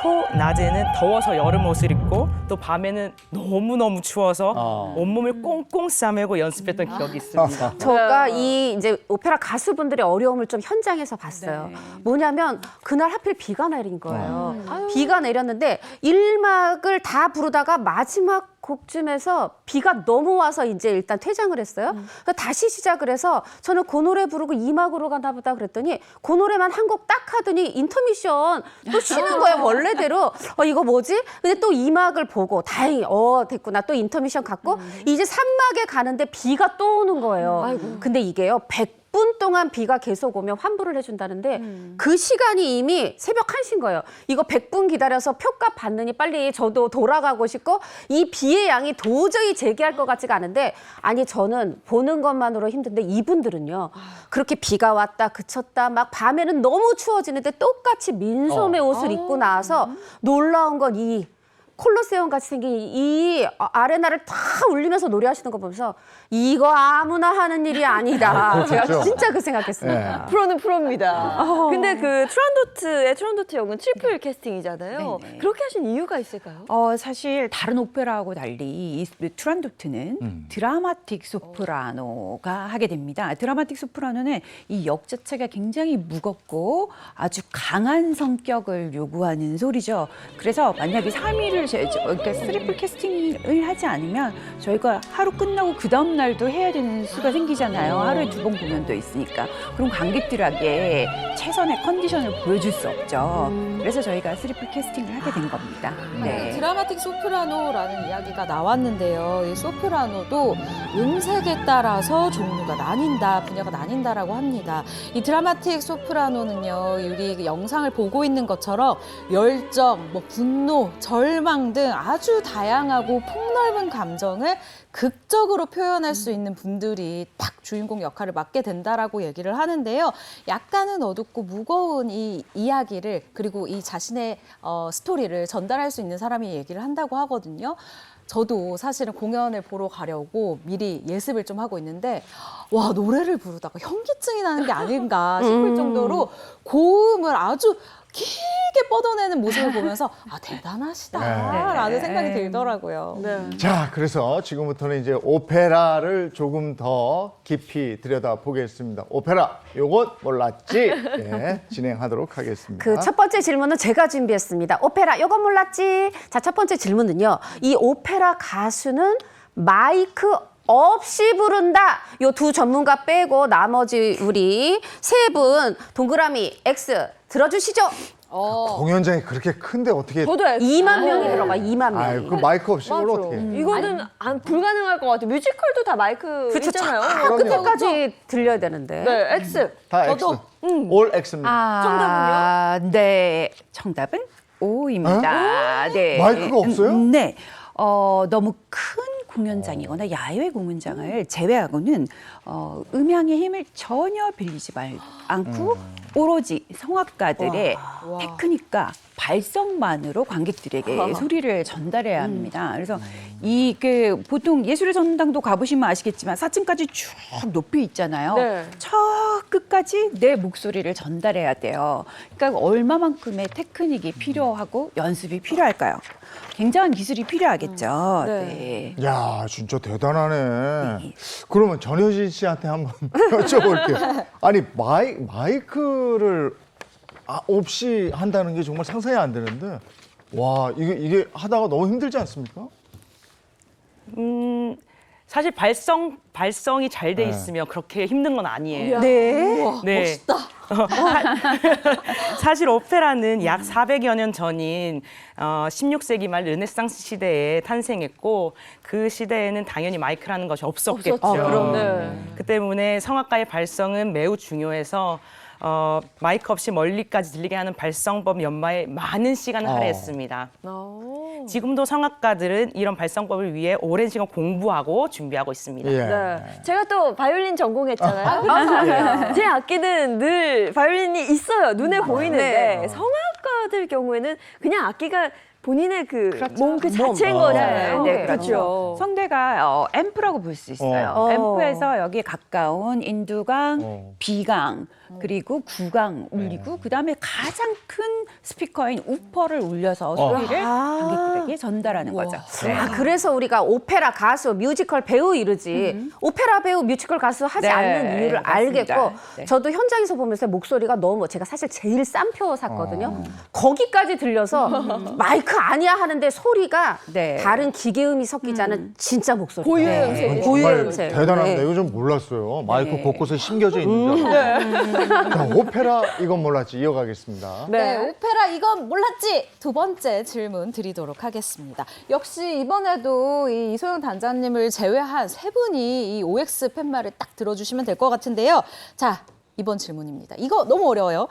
초 낮에는 더워서 여름 옷을 입고 또 밤에는 너무너무 추워서 온몸을 꽁꽁 싸매고 연습했던 기억이 있습니다. 제가 이 이제 오페라 가수분들의 어려움을 좀 현장에서 봤어요. 뭐냐면 그날 하필 비가 내린 거예요. 비가 내렸는데 1막을 다 부르다가 마지막 곡쯤에서 비가 너무 와서 이제 일단 퇴장을 했어요. 그래서 다시 시작을 해서 저는 그 노래 부르고 2막으로 가나 보다 그랬더니 그 노래만 한 곡 딱 하더니 인터미션 또 쉬는 거예요. 원래대로 이거 뭐지? 근데 또 2막을 보고 다행히 됐구나. 또 인터미션 갔고 이제 3막에 가는데 비가 또 오는 거예요. 근데 이게요. 100분 동안 비가 계속 오면 환불을 해준다는데 그 시간이 이미 새벽 1시인 거예요. 이거 100분 기다려서 표값 받느니 빨리 저도 돌아가고 싶고 이 비의 양이 도저히 제기할 것 같지가 않은데 아니 저는 보는 것만으로 힘든데 이분들은요. 그렇게 비가 왔다 그쳤다 막 밤에는 너무 추워지는데 똑같이 민소매 옷을 입고 나와서 놀라운 건 이 콜로세움 같이 생긴 이 아레나를 다 울리면서 노래하시는 거 보면서 이거 아무나 하는 일이 아니다. 제가 그렇죠. 진짜 그 생각했습니다. 네. 프로는 프로입니다. 근데 그 트란도트 역은 트리플 캐스팅이잖아요. 네네. 그렇게 하신 이유가 있을까요? 사실 다른 오페라하고 달리 이 투란도트는 드라마틱 소프라노가 하게 됩니다. 드라마틱 소프라노는 이 역 자체가 굉장히 무겁고 아주 강한 성격을 요구하는 소리죠. 그래서 만약에 3일을 그러니까 트리플 캐스팅을 하지 않으면 저희가 하루 끝나고 그 다음 날도 해야 되는 수가 생기잖아요. 하루에 2번 공연도 있으니까. 그럼 관객들에게 최선의 컨디션을 보여줄 수 없죠. 그래서 저희가 트리플 캐스팅을 하게 된 겁니다. 네. 드라마틱 소프라노라는 이야기가 나왔는데요. 이 소프라노도 음색에 따라서 종류가 나뉜다, 분야가 나뉜다라고 합니다. 이 드라마틱 소프라노는요, 우리 영상을 보고 있는 것처럼 열정, 분노, 절망 등 아주 다양하고 폭넓은 감정을 극적으로 표현할 수 있는 분들이 딱 주인공 역할을 맡게 된다라고 얘기를 하는데요. 약간은 어둡고 무거운 이 이야기를 그리고 이 자신의 스토리를 전달할 수 있는 사람이 얘기를 한다고 하거든요. 저도 사실은 공연을 보러 가려고 미리 예습을 좀 하고 있는데 와 노래를 부르다가 현기증이 나는 게 아닌가 싶을 정도로 고음을 아주 길게 뻗어내는 모습을 보면서 대단하시다라는 생각이 들더라고요. 자, 그래서 지금부터는 이제 오페라를 조금 더 깊이 들여다보겠습니다. 오페라, 요것 몰랐지? 예, 진행하도록 하겠습니다. 그 첫 번째 질문은 제가 준비했습니다. 오페라 요건 몰랐지? 자, 첫 번째 질문은요. 이 오페라 가수는 마이크 없이 부른다. 요 두 전문가 빼고 나머지 우리 세 분 동그라미 X 들어주시죠. 공연장이 그렇게 큰데 어떻게? 저도 2만 명이 들어가. 2만 명이. 아유, 그 마이크 없이 그걸 어떻게? 이거는 불가능할 것 같아요. 뮤지컬도 다 마이크 그쵸, 있잖아요. 그럼요. 끝까지 들려야 되는데. 네, X. 다 X. 올 X입니다. 정답은요? 네, 정답은 O입니다. 네. 마이크가 없어요? 네. 너무 큰 공연장이거나 야외 공연장을 제외하고는 음향의 힘을 전혀 빌리지 않고 오로지 성악가들의 테크닉과 발성만으로 관객들에게 소리를 전달해야 합니다. 그래서 이게 보통 예술의 전당도 가보시면 아시겠지만 4층까지 쭉 높이 있잖아요. 네. 저 끝까지 내 목소리를 전달해야 돼요. 그러니까 얼마만큼의 테크닉이 필요하고 연습이 필요할까요? 굉장한 기술이 필요하겠죠. 네. 야, 진짜 대단하네. 그러면 전효진 씨한테 한번 여쭤볼게요. 아니, 마이크를 없이 한다는 게 정말 상상이 안 되는데, 와, 이게 하다가 너무 힘들지 않습니까? 사실 발성이 잘 돼 있으면 그렇게 힘든 건 아니에요. 네. 네. 멋있다. 사실 오페라는 약 400여 년 전인 16세기 말 르네상스 시대에 탄생했고 그 시대에는 당연히 마이크라는 것이 없었겠죠. 그 때문에 성악가의 발성은 매우 중요해서 마이크 없이 멀리까지 들리게 하는 발성법 연마에 많은 시간을 할애했습니다. 지금도 성악가들은 이런 발성법을 위해 오랜 시간 공부하고 준비하고 있습니다. 예. 네. 제가 또 바이올린 전공했잖아요. 제 악기는 늘 바이올린이 있어요. 눈에 보이는데 성악가들 경우에는 그냥 악기가 본인의 몸 그 자체인 거잖아요. 네, 그렇죠. 그렇죠. 성대가 앰프라고 볼 수 있어요. 앰프에서 여기에 가까운 인두강, 비강, 그리고 구강 울리고 그다음에 가장 큰 스피커인 우퍼를 울려서 소리를 관객들에게 전달하는 거죠. 네. 그래서 우리가 오페라 가수, 뮤지컬 배우 이러지 오페라 배우, 뮤지컬 가수 하지 네, 않는 이유를 맞습니다. 알겠고 네. 저도 현장에서 보면서 목소리가 너무 제가 사실 제일 싼 표 샀거든요. 거기까지 들려서 마이크 아니야 하는데 소리가 네. 다른 기계음이 섞이지 않은 진짜 목소리. 고유의 음색이죠. 고유의 정말 음색. 대단합니다. 네. 이거 좀 몰랐어요. 마이크 곳곳에 심겨져 있는 줄 알았어요. 자, 오페라 이건 몰랐지. 이어가겠습니다. 네, 오페라 이건 몰랐지? 두 번째 질문 드리도록 하겠습니다. 역시 이번에도 이 이소영 단장님을 제외한 세 분이 이 OX 팻말을 딱 들어주시면 될 것 같은데요. 자, 이번 질문입니다. 이거 너무 어려워요.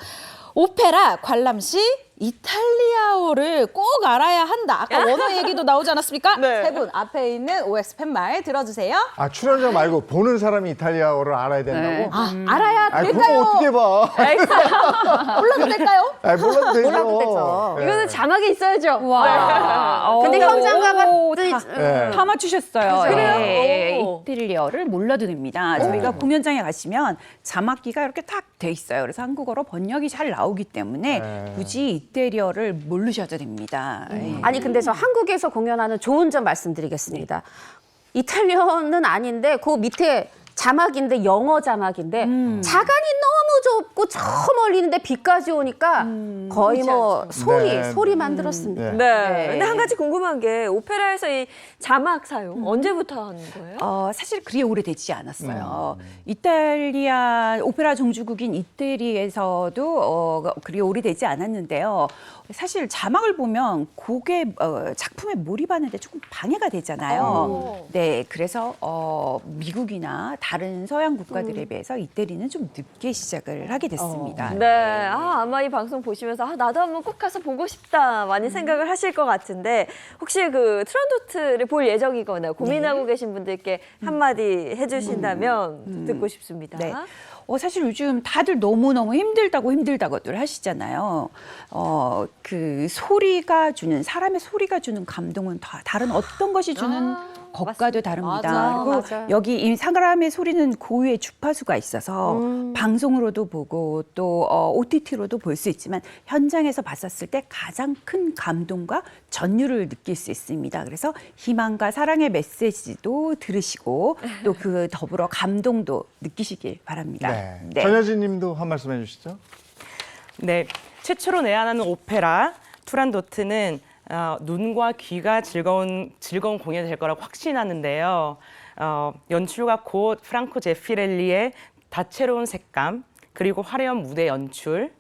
오페라 관람 시 이탈리아어를 꼭 알아야 한다. 아까 원어 얘기도 나오지 않았습니까? 세 분 앞에 있는 OX 팻말 들어주세요. 아, 출연자 말고 보는 사람이 이탈리아어를 알아야 된다고? 알아야 아, 그거 될까요? 어떻게 봐? 몰라도 될까요? 아, 몰라도 되죠. 몰라도 되죠. 예. 이거는 자막이 있어야죠. 와. 근데 현장 가봤더니 예. 다 맞추셨어요. 그래요? 네, 오. 이탈리아어를 몰라도 됩니다. 저희가 공연장에 가시면 자막기가 이렇게 딱 돼 있어요. 그래서 한국어로 번역이 잘 나오기 때문에 네. 굳이 이탈리아어를 모르셔도 됩니다. 예. 아니 근데 저 한국에서 공연하는 좋은 점 말씀드리겠습니다. 이탈리아는 아닌데 그 밑에 자막인데 영어 자막인데 자간이 너무 좁고 저 멀리 있는데 비까지 오니까 거의 뭐 네. 소리만 들었습니다. 네. 네. 근데 한 가지 궁금한 게 오페라에서 이 자막 사용 언제부터 하는 거예요? 사실 그리 오래되지 않았어요. 이탈리아 오페라 종주국인 이태리에서도 그리 오래되지 않았는데요. 사실 자막을 보면 곡의 작품에 몰입하는데 조금 방해가 되잖아요. 네, 그래서 미국이나 다른 서양 국가들에 비해서 이태리는 좀 늦게 시작을 하게 됐습니다. 네, 아마 이 방송 보시면서 나도 한번 꼭 가서 보고 싶다 많이 생각을 하실 것 같은데 혹시 그 트란도트를 볼 예정이거나 고민하고 계신 분들께 한마디 해주신다면 듣고 싶습니다. 네. 사실 요즘 다들 너무너무 힘들다고들 하시잖아요. 그 사람의 소리가 주는 감동은 다른 어떤 것이 주는 것과도 다릅니다. 맞아요. 맞아요. 그리고 여기 이 사람의 소리는 고유의 주파수가 있어서 방송으로도 보고 또 OTT로도 볼 수 있지만 현장에서 봤었을 때 가장 큰 감동과 전율을 느낄 수 있습니다. 그래서 희망과 사랑의 메시지도 들으시고 또 그 더불어 감동도 느끼시길 바랍니다. 네. 전여진 님도 한 말씀 해주시죠. 네, 최초로 내한하는 오페라 투란도트는 눈과 귀가 즐거운 공연이 될 거라고 확신하는데요. 연출가 곧 프랑코 제피렐리의 다채로운 색감 그리고 화려한 무대 연출,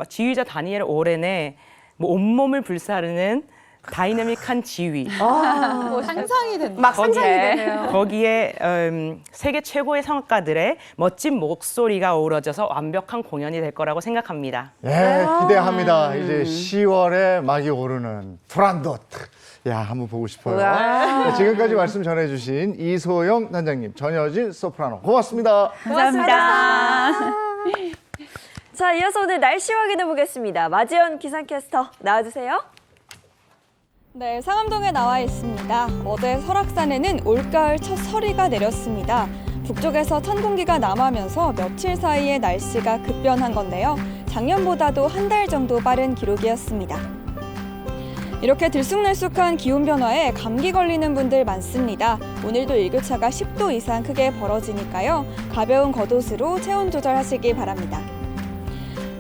지휘자 다니엘 오렌의 온몸을 불사르는 다이내믹한 지휘. 상상이 된다. 막 상상이 되네요. 거기에 세계 최고의 성악가들의 멋진 목소리가 어우러져서 완벽한 공연이 될 거라고 생각합니다. 네, 기대합니다. 이제 10월에 막이 오르는 투란도트. 야, 한번 보고 싶어요. 네, 지금까지 말씀 전해주신 이소영 단장님, 전여진 소프라노 고맙습니다. 감사합니다. 자, 이어서 오늘 날씨 확인해 보겠습니다. 마지연 기상캐스터 나와주세요. 네, 상암동에 나와 있습니다. 어제 설악산에는 올가을 첫 서리가 내렸습니다. 북쪽에서 찬 공기가 남하면서 며칠 사이에 날씨가 급변한 건데요. 작년보다도 한 달 정도 빠른 기록이었습니다. 이렇게 들쑥날쑥한 기온 변화에 감기 걸리는 분들 많습니다. 오늘도 일교차가 10도 이상 크게 벌어지니까요. 가벼운 겉옷으로 체온 조절하시기 바랍니다.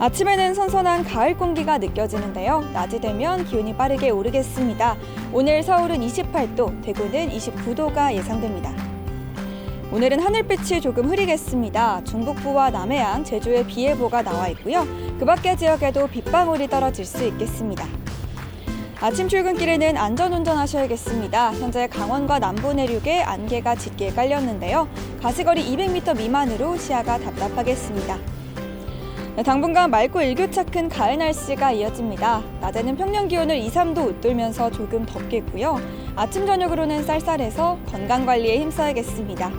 아침에는 선선한 가을 공기가 느껴지는데요. 낮이 되면 기온이 빠르게 오르겠습니다. 오늘 서울은 28도, 대구는 29도가 예상됩니다. 오늘은 하늘빛이 조금 흐리겠습니다. 중북부와 남해안, 제주에 비 예보가 나와 있고요. 그 밖의 지역에도 빗방울이 떨어질 수 있겠습니다. 아침 출근길에는 안전운전 하셔야겠습니다. 현재 강원과 남부 내륙에 안개가 짙게 깔렸는데요. 가시거리 200m 미만으로 시야가 답답하겠습니다. 네, 당분간 맑고 일교차 큰 가을 날씨가 이어집니다. 낮에는 평년 기온을 2, 3도 웃돌면서 조금 덥겠고요. 아침 저녁으로는 쌀쌀해서 건강관리에 힘써야겠습니다.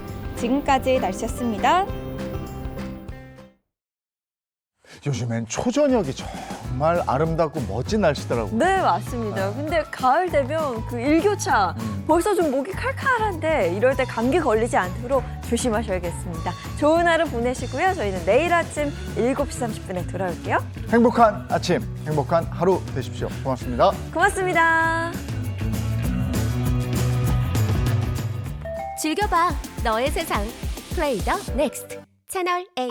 지금까지 날씨였습니다. 요즘엔 초저녁이 정말 아름답고 멋진 날씨더라고요. 네, 맞습니다. 근데 가을 되면 그 일교차 벌써 좀 목이 칼칼한데 이럴 때 감기 걸리지 않도록 조심하셔야겠습니다. 좋은 하루 보내시고요. 저희는 내일 아침 7시 30분에 돌아올게요. 행복한 아침, 행복한 하루 되십시오. 고맙습니다. 고맙습니다. 즐겨봐 너의 세상 플레이 더 넥스트 채널 A.